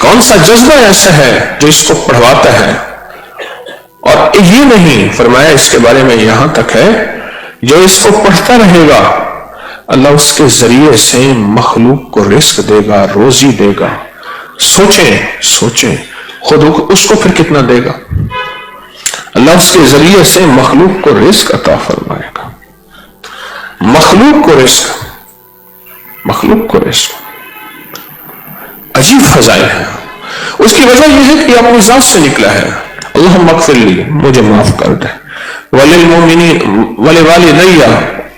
A: کون سا جذبہ ایسا ہے جو اس کو پڑھواتا ہے؟ اور یہ نہیں فرمایا اس کے بارے میں یہاں تک ہے جو اس کو پڑھتا رہے گا اللہ اس کے ذریعے سے مخلوق کو رزق دے گا، روزی دے گا۔ سوچیں خود اس کو پھر کتنا دے گا؟ اللہ اس کے ذریعے سے مخلوق کو رزق عطا فرمائے گا، مخلوق کو رزق۔ عجیب فضائل ہے۔ اس کی وجہ یہ ہے کہ یہ اپنی ذات سے نکلا ہے۔ اللہم اغفر لی، مجھے معاف کر دے، وللمؤمنین ولوالدی،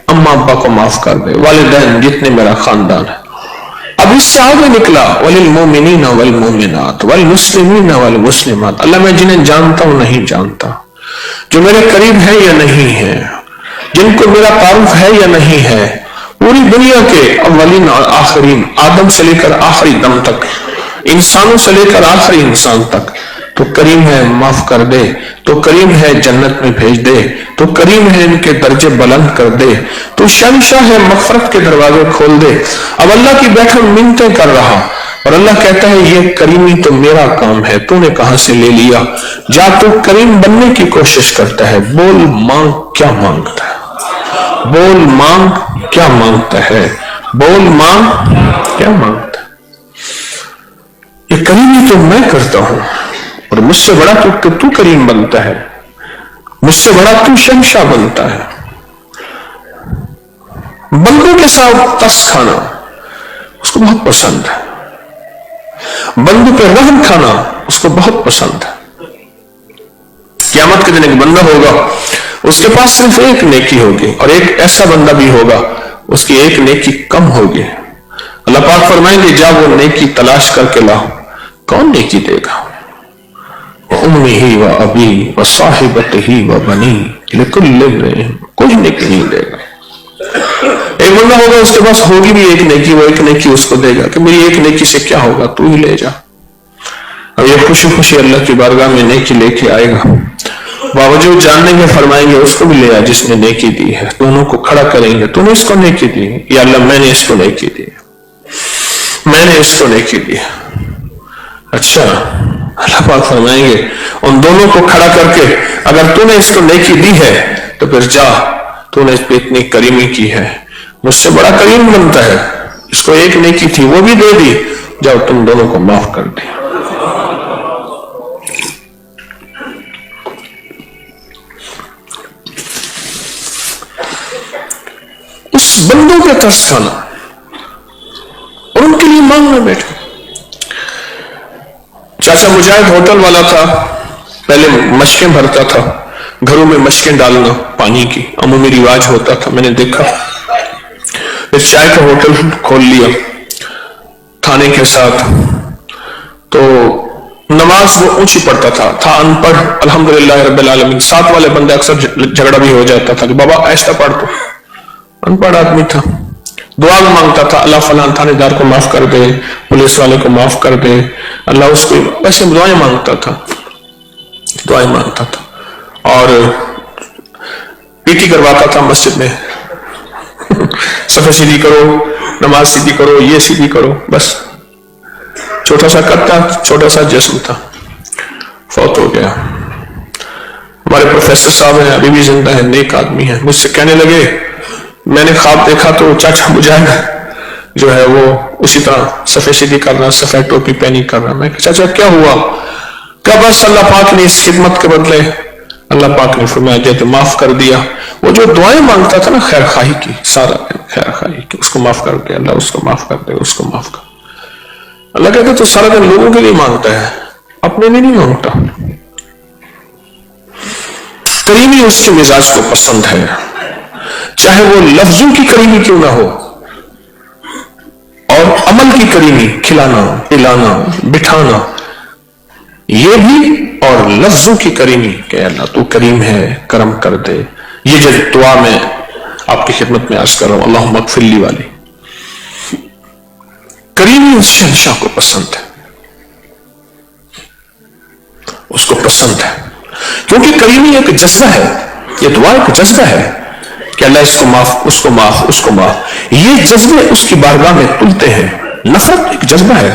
A: اماں ابا کو معاف کر دے، والدین جتنے میرا خاندان ہے۔ اب اس سے آگے نکلا وللمؤمنین والمؤمنات والمسلمین والمسلمات، اللہ میں جنہیں جانتا ہوں نہیں جانتا، جو میرے قریب ہے یا نہیں ہے، جن کو میرا تعارف ہے یا نہیں ہے، پوری دنیا کے اولین اور آخرین، آدم سے لے کر آخری دم تک، انسانوں سے لے کر آخری انسان تک، تو کریم ہے معاف کر دے، تو کریم ہے جنت میں بھیج دے، تو کریم ہے ان کے درجے بلند کر دے، تو شہنشاہ ہے مغفرت کے دروازے کھول دے۔ اب اللہ کی بیٹھے منتیں کر رہا اور اللہ کہتا ہے یہ کریمی تو میرا کام ہے، تو نے کہاں سے لے لیا؟ جا تو کریم بننے کی کوشش کرتا ہے، بول مانگ کیا مانگتا ہے، بول مانگ کیا مانگتا ہے، بول مانگ کیا مانگتا ہے۔ یہ کریمی تو میں کرتا ہوں، اور مجھ سے بڑا تو کریم بنتا ہے، مجھ سے بڑا تو شہنشاہ بنتا ہے۔ بندوں کے ساتھ تس کھانا اس کو بہت پسند ہے، بندوں پہ رحم کھانا اس کو بہت پسند ہے۔ قیامت کے دن ایک بندہ ہوگا، اس کے پاس صرف ایک نیکی ہوگی، اور ایک ایسا بندہ بھی ہوگا اس کی ایک نیکی کم ہوگی۔ اللہ پاک فرمائیں گے جا وہ نیکی تلاش کر کے لاؤ۔ کون نیکی دے گا؟ وَأُمِّهِ وَأَبِيهِ وَصَاحِبَتِهِ وَبَنِيهِ لِكُلِّ امْرِئٍ، کوئی نیکی نہیں دے گا۔ ایک بندہ ہوگا اس کے پاس ہوگی بھی ایک نیکی، وہ ایک نیکی اس کو دے گا کہ میری ایک نیکی سے کیا ہوگا، تو ہی لے جا۔ اب یہ خوشی خوشی اللہ کی بارگاہ میں نیکی لے کے آئے گا، باوجود جاننے کے فرمائیں گے اس کو بھی لے آ جس نے نیکی دی ہے۔ دونوں کو کھڑا کریں گے، تو نے اس کو نیکی دی، یا اللہ میں نے اس کو نیکی دی، میں نے اس کو نیکی دی۔ اچھا، اللہ پاک فرمائیں گے ان دونوں کو کھڑا کر کے اگر تو نے اس کو نیکی دی ہے تو پھر جا، تو نے اس پہ اتنی کریمی کی ہے، مجھ سے بڑا کریم بنتا ہے، اس کو ایک نیکی تھی وہ بھی دے دی، جاؤ تم دونوں کو معاف کر دی۔ اس بندوں کے ترس کھانا اور ان کے لیے مانگنا بیٹھے۔ چاچا مجاہد ہوٹل والا تھا، پہلے مشکیں بھرتا تھا، گھروں میں مشکیں ڈالنا پانی کی عمومی رواج ہوتا تھا، میں نے دیکھا۔ پھر چائے کا ہوٹل کھول لیا کھانے کے ساتھ، تو نماز وہ اونچی پڑھتا تھا ان پڑھ، الحمدللہ رب العالمین۔ ساتھ والے بندے اکثر جھگڑا بھی ہو جاتا تھا کہ بابا ایسا پڑھ، تو ان پڑھ آدمی تھا، دعا مانگتا تھا اللہ فلاں تھانے دار کو معاف کر دے، پولیس والے کو معاف کر دے، اللہ اس کو ویسے دعائیں مانگتا تھا، دعائیں مانگتا تھا، اور پی ٹی کرواتا تھا مسجد میں، صفحہ سیدھی کرو، نماز سیدھی کرو، یہ سیدھی کرو، بس چھوٹا سا قد تھا، چھوٹا سا جسم تھا، فوت ہو گیا۔ ہمارے پروفیسر صاحب ہیں، ابھی بھی زندہ ہیں، نیک آدمی ہیں، مجھ سے کہنے لگے میں نے خواب دیکھا تو چاچا مجاہد جو ہے وہ اسی طرح صفحہ سیدھی کر رہا، صفحہ ٹوپی پہنی کر رہا۔ میں کہا چاچا کیا ہوا؟ کہ بس اللہ پاک نے اس خدمت کے بدلے اللہ پاک نے فرمایا جے تو معاف کر دیا۔ وہ جو دعائیں مانگتا تھا نا خیر خواہی کی، سارا خیر خواہی کی، اس کو معاف کر دے اللہ، اس کو معاف کر دے، اس کو معاف کر۔ اللہ کہتا تو سارا دن لوگوں کے لیے مانگتا ہے، اپنے لیے نہیں مانگتا۔ کریمی اس کے مزاج کو پسند ہے، چاہے وہ لفظوں کی کریمی کیوں نہ ہو، اور عمل کی کریمی، کھلانا پلانا بٹھانا یہ بھی، اور لفظوں کی کریمی کہ اللہ تو کریم ہے کرم کر دے۔ یہ جو دعا میں آپ کی خدمت میں عرض کر رہا ہوں اللہم اغفر لی والی، کریمی اس شہنشاہ کو پسند ہے، اس کو پسند ہے، کیونکہ کریمی ایک جذبہ ہے، یہ دعا ایک جذبہ ہے کہ اللہ اس کو معاف، اس کو معاف، اس کو معاف۔ یہ جذبے اس کی بارگاہ میں تلتے ہیں۔ نفرت ایک جذبہ ہے،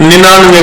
A: 99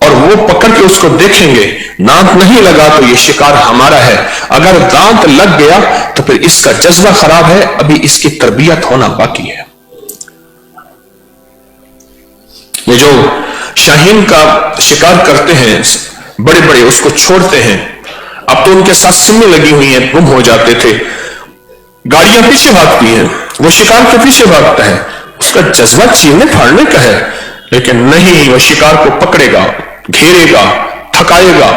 A: اور وہ پکڑ کے اس کو دیکھیں گے، دانت نہیں لگا تو یہ شکار ہمارا ہے، اگر دانت لگ گیا تو پھر اس کا جذبہ خراب ہے، ابھی اس کی تربیت ہونا باقی ہے۔ یہ جو شاہین کا شکار کرتے ہیں بڑے بڑے، اس کو چھوڑتے ہیں، اب تو ان کے ساتھ سمیں لگی ہوئی ہیں، گم ہو جاتے تھے، گاڑیاں پیچھے بھاگتی ہیں، وہ شکار کے پیچھے بھاگتا ہے، اس کا جذبہ چیرنے پھاڑنے کا ہے، لیکن نہیں، وہ شکار کو پکڑے گا، گھیرے گا، تھکائے گا،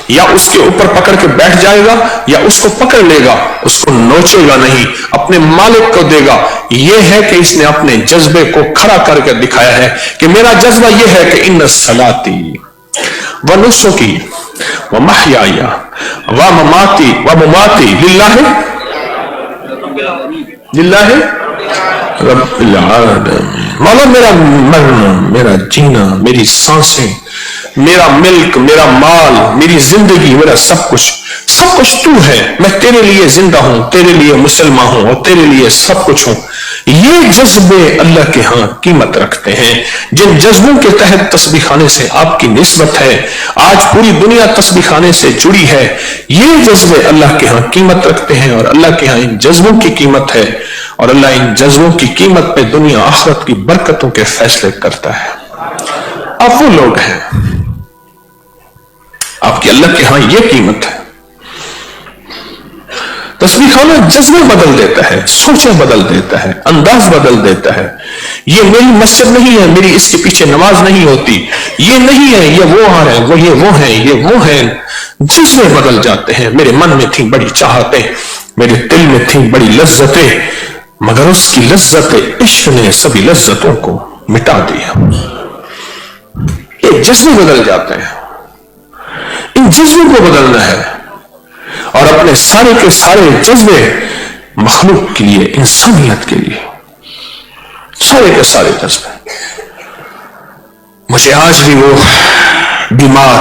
A: یا اس کے اوپر پکڑ کے بیٹھ جائے گا، یا اس کو پکڑ لے گا، اس کو نوچے گا نہیں، اپنے مالک کو دے گا۔ یہ ہے کہ اس نے اپنے جذبے کو کھڑا کر کے دکھایا ہے کہ میرا جذبہ یہ ہے کہ ان صلاتی ونسکی ومحیای ومماتی للہ رب العالمین۔ مولا میرا مرنا، میرا جینا، میری سانسیں، میرا ملک، میرا مال، میری زندگی، میرا سب کچھ تو ہے، میں تیرے لیے زندہ ہوں، تیرے لیے مسلمان ہوں، اور تیرے لیے سب کچھ ہوں۔ یہ جذبے اللہ کے ہاں قیمت رکھتے ہیں۔ جن جذبوں کے تحت تسبیح خانے سے آپ کی نسبت ہے، آج پوری دنیا تسبیح خانے سے جڑی ہے، یہ جذبے اللہ کے ہاں قیمت رکھتے ہیں، اور اللہ کے ہاں ان جذبوں کی قیمت ہے، اور اللہ ان جذبوں کی قیمت پہ دنیا آخرت کی برکتوں کے فیصلے کرتا ہے۔ آپ وہ لوگ ہیں، آپ کی اللہ کے ہاں یہ قیمت ہے۔ تسبیح خانہ جذبے بدل دیتا ہے، سوچیں بدل دیتا ہے، انداز بدل دیتا ہے۔ یہ میری مسجد نہیں ہے، میری اس کے پیچھے نماز نہیں ہوتی، یہ نہیں ہے، یہ وہ آ رہے ہیں، وہ یہ وہ ہیں، یہ وہ ہیں۔ جذبے بدل جاتے ہیں۔ میرے من میں تھیں بڑی چاہتیں، میرے دل میں تھیں بڑی لذتیں، مگر اس کی لذت عشق نے سبھی لذتوں کو مٹا دیا۔ یہ جذبے بدل جاتے ہیں، ان جذبوں کو بدلنا ہے، اور اپنے سارے کے سارے جذبے مخلوق کے لیے، انسانیت کے لیے، سارے کے سارے جذبے۔ مجھے آج بھی وہ بیمار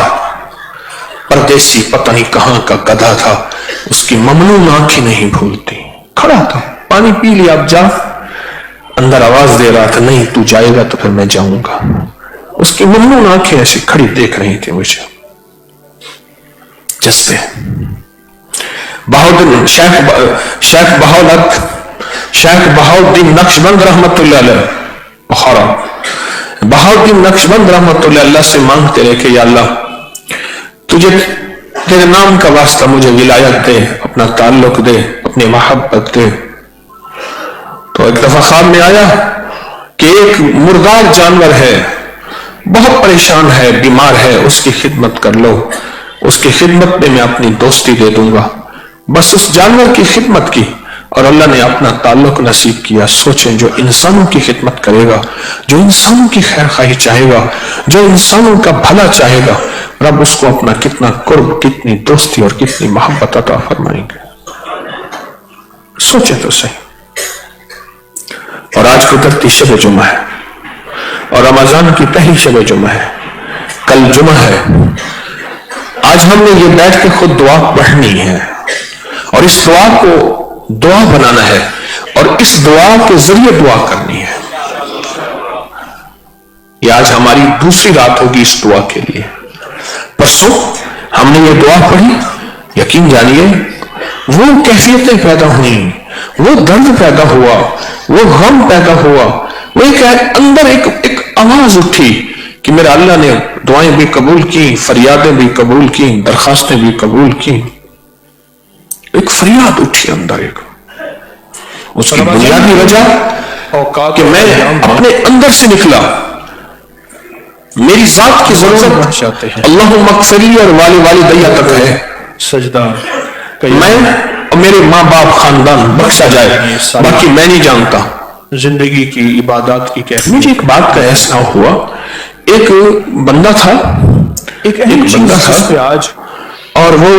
A: پردیسی پتہ نہیں کہاں کا گدھا تھا، اس کی ممنون آنکھیں نہیں بھولتی، کھڑا تھا، پانی پی لیا، اب جا، اندر آواز دے رہا تھا، نہیں تو جائے گا تو پھر میں جاؤں گا۔ اس کی ممنون آنکھیں ایسی کھڑی دیکھ رہی تھی مجھے۔ جذبے۔ شیخ بہاؤالدین نقشبند رحمت اللہ علیہ بخارا، بہاؤالدین نقشبند رحمت اللہ سے مانگتے رہے کہ یا اللہ تجھے تیرے نام کا واسطہ مجھے ولایت دے، اپنا تعلق دے، اپنی محبت دے۔ تو ایک دفعہ خواب میں آیا کہ ایک مردار جانور ہے، بہت پریشان ہے، بیمار ہے، اس کی خدمت کر لو، اس کی خدمت میں اپنی دوستی دے دوں گا۔ بس اس جانور کی خدمت کی، اور اللہ نے اپنا تعلق نصیب کیا۔ سوچیں، جو انسانوں کی خدمت کرے گا، جو انسانوں کی خیر خواہی چاہے گا، جو انسانوں کا بھلا چاہے گا، رب اس کو اپنا کتنا قرب، کتنی دوستی اور کتنی محبت عطا فرمائیں گے۔ سوچیں تو صحیح۔ اور آج گزرتی شب جمعہ ہے، اور رمضان کی پہلی شب جمعہ ہے، کل جمعہ ہے۔ آج ہم نے یہ بیٹھ کے خود دعا پڑھنی ہے، اور اس دعا کو دعا بنانا ہے، اور اس دعا کے ذریعے دعا کرنی ہے۔ یہ آج ہماری دوسری رات ہوگی اس دعا کے لیے۔ پرسوں ہم نے یہ دعا پڑھی، یقین جانیے وہ کیفیتیں پیدا ہوئیں، وہ درد پیدا ہوا، وہ غم پیدا ہوا، وہ اندر ایک آواز اٹھی کہ میرا اللہ نے دعائیں بھی قبول کی، فریادیں بھی قبول کی، درخواستیں بھی قبول کی۔ ایک فریاد اٹھی اندر، ایک اس کی بنیادی وجہ کہ میں اپنے اندر سے نکلا، میری ذات کی ضرورت اللہم اغفری اور والدیہ تک ہے،
B: سجدہ
A: میں اور میرے ماں باپ خاندان بخشا جائے، باقی میں نہیں جانتا۔
B: زندگی کی عبادات کی کیفیت۔
A: مجھے ایک بات کا ایسا ہوا، ایک بندہ تھا، ایک بندہ تھا،
B: آج
A: اور وہ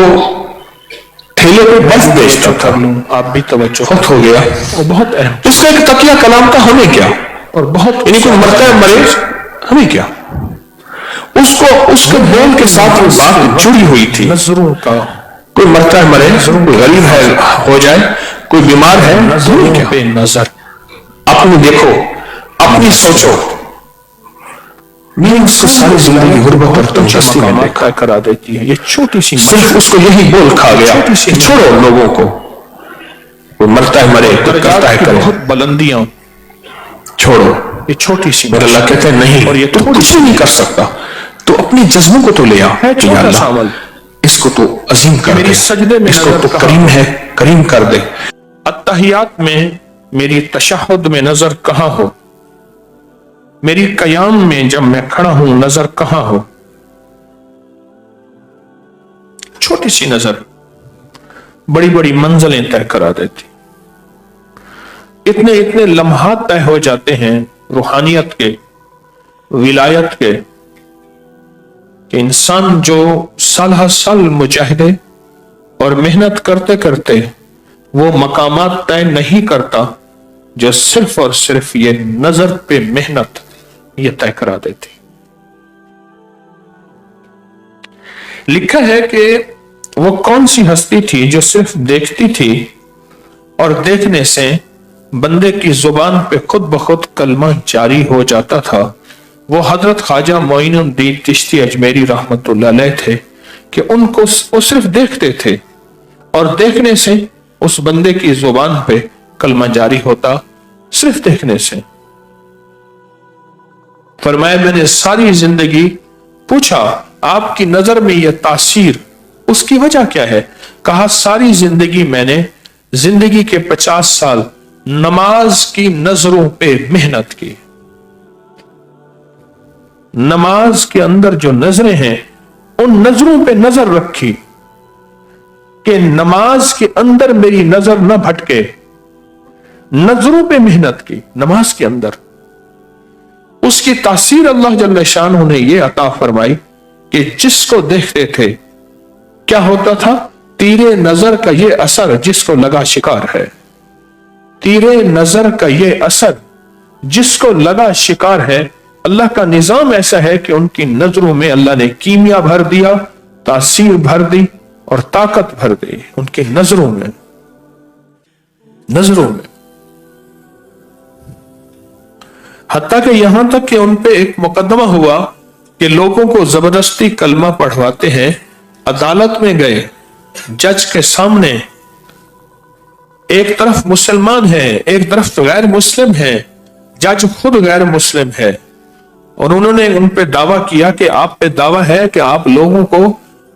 A: ٹھیلے پہ برف بیچتا تھا،
B: آپ بھی توجہ،
A: فوت ہو گیا۔
B: وہ بہت اہم،
A: اس کا ایک تقیہ کلام تھا، ہمیں کیا،
B: اور بہت
A: یعنی کوئی مرتا ہے مرے ہمیں کیا۔ اس کے بول کے ساتھ وہ بات جڑی ہوئی تھی،
B: نظروں کا،
A: کوئی مرتا ہے مرے، کوئی غریب ہے ہو جائے، کوئی بیمار ہے،
B: نظروں پہ نظر۔
A: اپنی دیکھو، اپنی سوچو، میں نے اس کو ساری زندگی غربت اور تنگدستی میں
B: مقامات
A: دیکھا،
B: طے کرا دیتی ہے. یہ چھوٹی سی
A: صرف اس کو یہی بول کھا گیا کہ چھوڑو لوگوں کو، وہ مرتا ہے مرے، تو کرتا
B: درجات
A: ہے
B: کی
A: کرے،
B: بہت بلندیاں،
A: چھوڑو.
B: یہ چھوٹی سی
A: میرے اللہ کہتے ہیں نہیں،
B: اور یہ
A: تو
B: تھوڑی
A: کچھ بھی نہیں کر سکتا، تو اپنے جذبوں کو تو لے آ
B: ہے،
A: کہ یا
B: چھوٹا سا
A: اللہ
B: عمل.
A: اس کو تو عظیم کر
B: میری
A: دے،
B: سجدے میں
A: اس کو
B: نظر
A: تو
B: کہاں؟
A: کریم ہے، کریم کر دے.
B: اتحیات میں میری تشہد میں نظر کہاں ہو؟ میری قیام میں جب میں کھڑا ہوں نظر کہاں ہو؟ چھوٹی سی نظر بڑی بڑی منزلیں طے کرا دیتی. اتنے اتنے لمحات طے ہو جاتے ہیں روحانیت کے، ولایت کے، کہ انسان جو سالہ سال مجاہدے اور محنت کرتے کرتے وہ مقامات طے نہیں کرتا جو صرف اور صرف یہ نظر پہ محنت یہ طے کرا دیتی. لکھا ہے کہ وہ کون سی ہستی تھی جو صرف دیکھتی تھی اور دیکھنے سے بندے کی زبان پہ خود بخود کلمہ جاری ہو جاتا تھا. وہ حضرت خواجہ معین الدین چشتی اجمیری رحمت اللہ علیہ تھے کہ ان کو وہ صرف دیکھتے تھے اور دیکھنے سے اس بندے کی زبان پہ کلمہ جاری ہوتا، صرف دیکھنے سے. فرمایا میں نے ساری زندگی پوچھا آپ کی نظر میں یہ تاثیر اس کی وجہ کیا ہے؟ کہا ساری زندگی میں نے زندگی کے 50 سال نماز کی نظروں پہ محنت کی. نماز کے اندر جو نظریں ہیں ان نظروں پہ نظر رکھی کہ نماز کے اندر میری نظر نہ بھٹکے. نظروں پہ محنت کی نماز کے اندر. اس کی تاثیر اللہ جل شانہ نے یہ عطا فرمائی کہ جس کو دیکھتے تھے کیا ہوتا تھا؟ تیرے نظر کا یہ اثر جس کو لگا شکار ہے. تیرے نظر کا یہ اثر جس کو لگا شکار ہے. اللہ کا نظام ایسا ہے کہ ان کی نظروں میں اللہ نے کیمیا بھر دیا، تاثیر بھر دی اور طاقت بھر دی ان کی نظروں میں. نظروں میں حتیٰ کہ یہاں تک کہ ان پہ ایک مقدمہ ہوا کہ لوگوں کو زبردستی کلمہ پڑھواتے ہیں. عدالت میں گئے، جج کے سامنے ایک طرف مسلمان ہے ایک طرف غیر مسلم ہے، جج خود غیر مسلم ہے اور انہوں نے ان پہ دعویٰ کیا کہ آپ پہ دعویٰ ہے کہ آپ لوگوں کو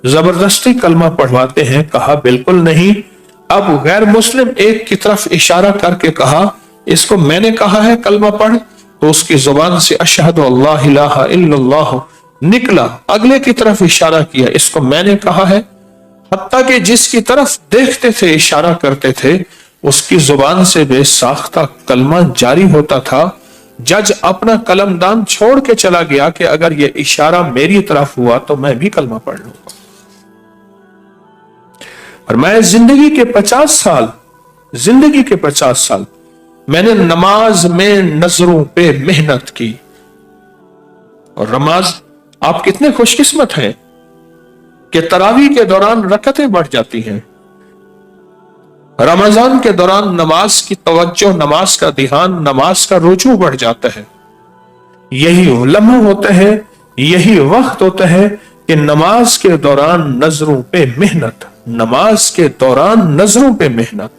B: زبردستی کلمہ پڑھواتے ہیں. کہا بالکل نہیں. اب غیر مسلم ایک کی طرف اشارہ کر کے کہا اس کو میں نے کہا ہے کلمہ پڑھ، تو اس کی زبان سے اشہد اللہ الہ الا اللہ نکلا. اگلے کی طرف اشارہ کیا اس کو میں نے کہا ہے. حتیٰ کہ جس کی طرف دیکھتے تھے اشارہ کرتے تھے اس کی زبان سے بے ساختہ کلمہ جاری ہوتا تھا. جج اپنا قلم دان چھوڑ کے چلا گیا کہ اگر یہ اشارہ میری طرف ہوا تو میں بھی کلمہ پڑھ لوں گا. اور میں زندگی کے 50 سال میں نے نماز میں نظروں پہ محنت کی. اور نماز آپ کتنے خوش قسمت ہیں کہ تراویح کے دوران رکعتیں بڑھ جاتی ہیں. رمضان کے دوران نماز کی توجہ، نماز کا دھیان، نماز کا رجوع بڑھ جاتا ہے. یہی لمحہ ہوتا ہے، یہی وقت ہوتا ہے کہ نماز کے دوران نظروں پہ محنت، نماز کے دوران نظروں پہ محنت،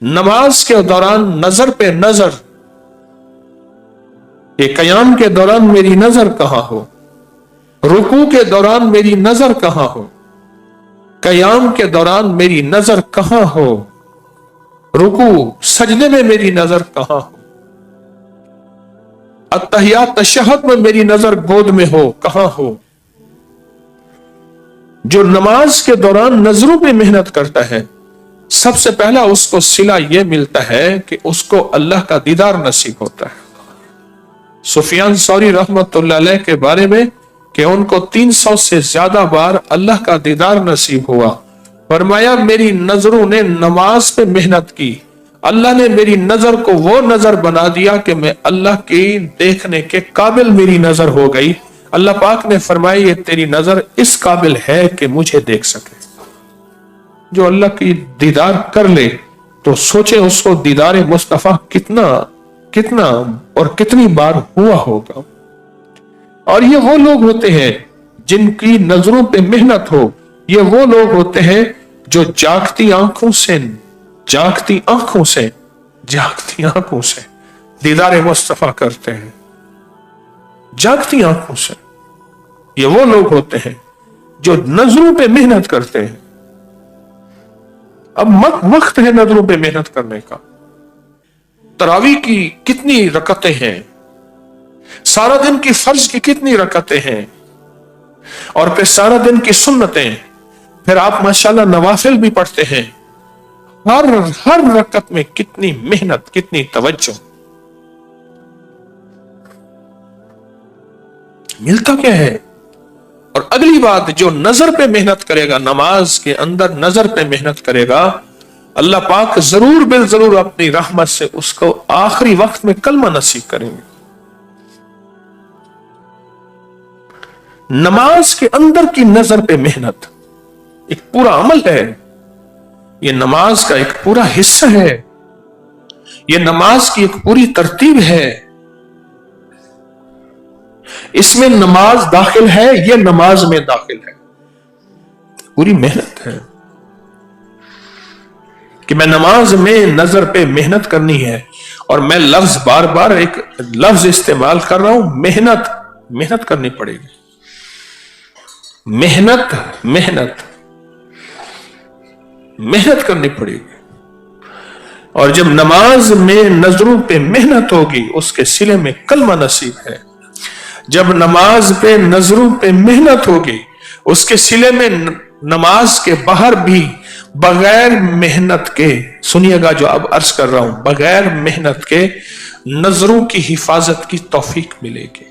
B: نماز کے دوران نظر پہ نظر. کہ قیام کے دوران میری نظر کہاں ہو، رکوع کے دوران میری نظر کہاں ہو، قیام کے دوران میری نظر کہاں ہو، رکوع سجدے میں میری نظر کہاں ہو، اتحیات تشہد میں میری نظر گود میں ہو کہاں ہو. جو نماز کے دوران نظروں پہ محنت کرتا ہے سب سے پہلا اس کو صلہ یہ ملتا ہے کہ اس کو اللہ کا دیدار نصیب ہوتا ہے. سفیان ثوری رحمت اللہ علیہ کے بارے میں کہ ان کو 300 سے زیادہ بار اللہ کا دیدار نصیب ہوا. فرمایا میری نظروں نے نماز پہ محنت کی، اللہ نے میری نظر کو وہ نظر بنا دیا کہ میں اللہ کی دیکھنے کے قابل میری نظر ہو گئی. اللہ پاک نے فرمایا یہ تیری نظر اس قابل ہے کہ مجھے دیکھ سکے. جو اللہ کی دیدار کر لے تو سوچے اس کو دیدار مصطفیٰ کتنا اور کتنی بار ہوا ہوگا. اور یہ وہ لوگ ہوتے ہیں جن کی نظروں پہ محنت ہو. یہ وہ لوگ ہوتے ہیں جو جاگتی آنکھوں سے دیدار مصطفیٰ کرتے ہیں. جاگتی آنکھوں سے. یہ وہ لوگ ہوتے ہیں جو نظروں پہ محنت کرتے ہیں. اب وقت ہے نظروں پہ محنت کرنے کا. تراویح کی کتنی رکعتیں ہیں, سارا دن کی فرض کی کتنی رکعتیں ہیں, اور پھر سارا دن کی سنتیں, پھر آپ ماشاءاللہ نوافل بھی پڑھتے ہیں. ہر رکعت میں کتنی محنت, کتنی توجہ. ملتا کیا ہے؟ اور اگلی بات, جو نظر پہ محنت کرے گا, نماز کے اندر نظر پہ محنت کرے گا, اللہ پاک ضرور بالضرور اپنی رحمت سے اس کو آخری وقت میں کلمہ نصیب کریں گے. نماز کے اندر کی نظر پہ محنت ایک پورا عمل ہے. یہ نماز کا ایک پورا حصہ ہے. یہ نماز کی ایک پوری ترتیب ہے. اس میں نماز داخل ہے, یہ نماز میں داخل ہے. پوری محنت ہے کہ میں نماز میں نظر پہ محنت کرنی ہے. اور میں لفظ بار بار ایک لفظ استعمال کر رہا ہوں, محنت کرنی پڑے گی. محنت کرنی پڑے گی. اور جب نماز میں نظروں پہ محنت ہوگی, اس کے سلے میں کلمہ نصیب ہے. جب نماز پہ نظروں پہ محنت ہوگی, اس کے سلے میں نماز کے باہر بھی بغیر محنت کے, سنیے گا جو اب عرض کر رہا ہوں, بغیر محنت کے نظروں کی حفاظت کی توفیق ملے گی,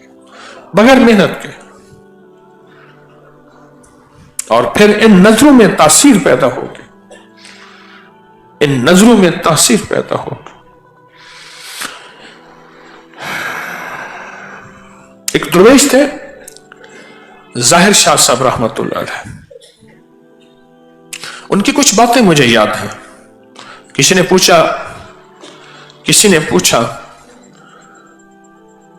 B: بغیر محنت کے. اور پھر ان نظروں میں تاثیر پیدا ہوگی, ایک درویش تھے ظاہر شاہ صاحب رحمت اللہ علیہ. ان کی کچھ باتیں مجھے یاد ہیں. کسی نے پوچھا,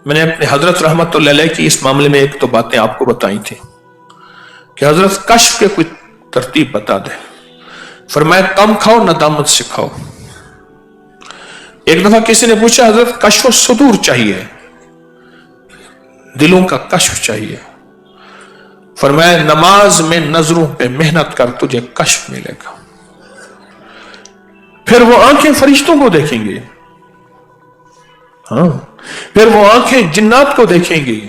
B: میں نے اپنے حضرت رحمت اللہ علیہ کی اس معاملے میں ایک تو باتیں آپ کو بتائی تھی کہ حضرت کشف کے کوئی ترتیب بتا دیں. فرمایا کم کھاؤ, ندامت سے کھاؤ. ایک دفعہ کسی نے پوچھا حضرت کشف و صدور چاہیے, دلوں کا کشف چاہیے. فرمایا نماز میں نظروں پہ محنت کر, تجھے کشف ملے گا. پھر وہ آنکھیں فرشتوں کو دیکھیں گی, ہاں, پھر وہ آنکھیں جنات کو دیکھیں گی,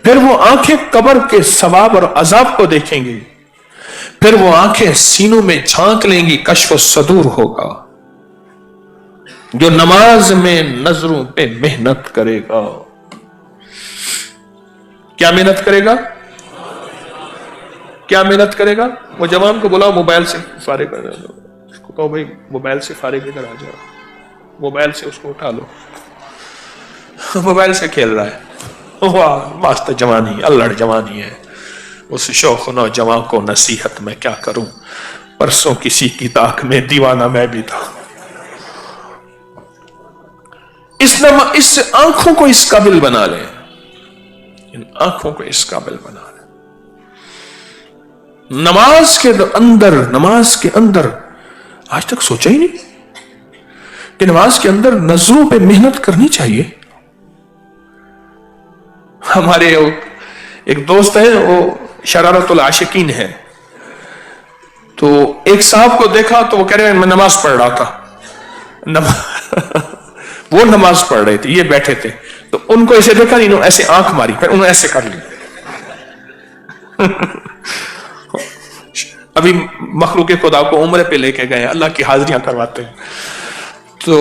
B: پھر وہ آنکھیں قبر کے ثواب اور عذاب کو دیکھیں گی, پھر وہ آنکھیں سینوں میں جھانک لیں گی. کشف و صدور ہوگا جو نماز میں نظروں پہ محنت کرے گا. کیا محنت کرے گا؟ وہ جوان کو بلاؤ, موبائل سے فارغ کر دو, اس کو کہو بھائی موبائل سے فارغ کر آ جاؤ, موبائل سے اس کو اٹھا لو, موبائل سے کھیل رہا ہے. واہ مست جوانی, الڑ جوانی ہے. اس شوخ نوجوان کو نصیحت میں کیا کروں, پرسوں کسی کی تاک میں دیوانہ میں بھی تھا. اس آنکھوں کو اس قابل بنا لیں, ان آنکھوں کو اس قابل بنا لیں. نماز کے اندر آج تک سوچا ہی نہیں کہ نماز کے اندر نظروں پہ محنت کرنی چاہیے. ہمارے ایک دوست ہیں, وہ شرارت العاشقین ہے. تو ایک صاحب کو دیکھا تو وہ کہہ رہے ہیں میں نماز پڑھ رہا تھا. وہ نماز پڑھ رہے تھے, یہ بیٹھے تھے, تو ان کو ایسے دیکھا نہیں, ایسے آنکھ ماری, پھر انہوں نے ایسے کر لی. ابھی مخلوق خدا کو عمرے پہ لے کے گئے, اللہ کی حاضریاں کرواتے ہیں. تو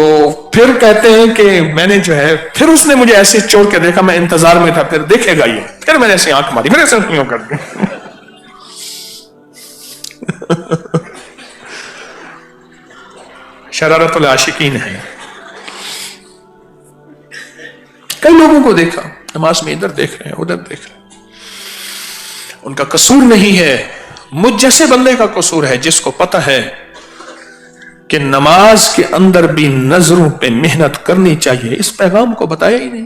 B: پھر کہتے ہیں کہ میں نے جو ہے, پھر اس نے مجھے ایسے چھوڑ کے دیکھا, میں انتظار میں تھا, پھر دیکھے گا یہ, پھر میں نے ایسے آنکھ ماری, پھر ایسے کیوں کر دی. شرارت العاشقین ہے. کئی لوگوں کو دیکھا نماز میں, ادھر دیکھ رہے ہیں, ادھر دیکھ رہے ہیں. ان کا قصور نہیں ہے, مجھ جیسے بندے کا قصور ہے جس کو پتہ ہے کہ نماز کے اندر بھی نظروں پہ محنت کرنی چاہیے. اس پیغام کو بتایا ہی نہیں.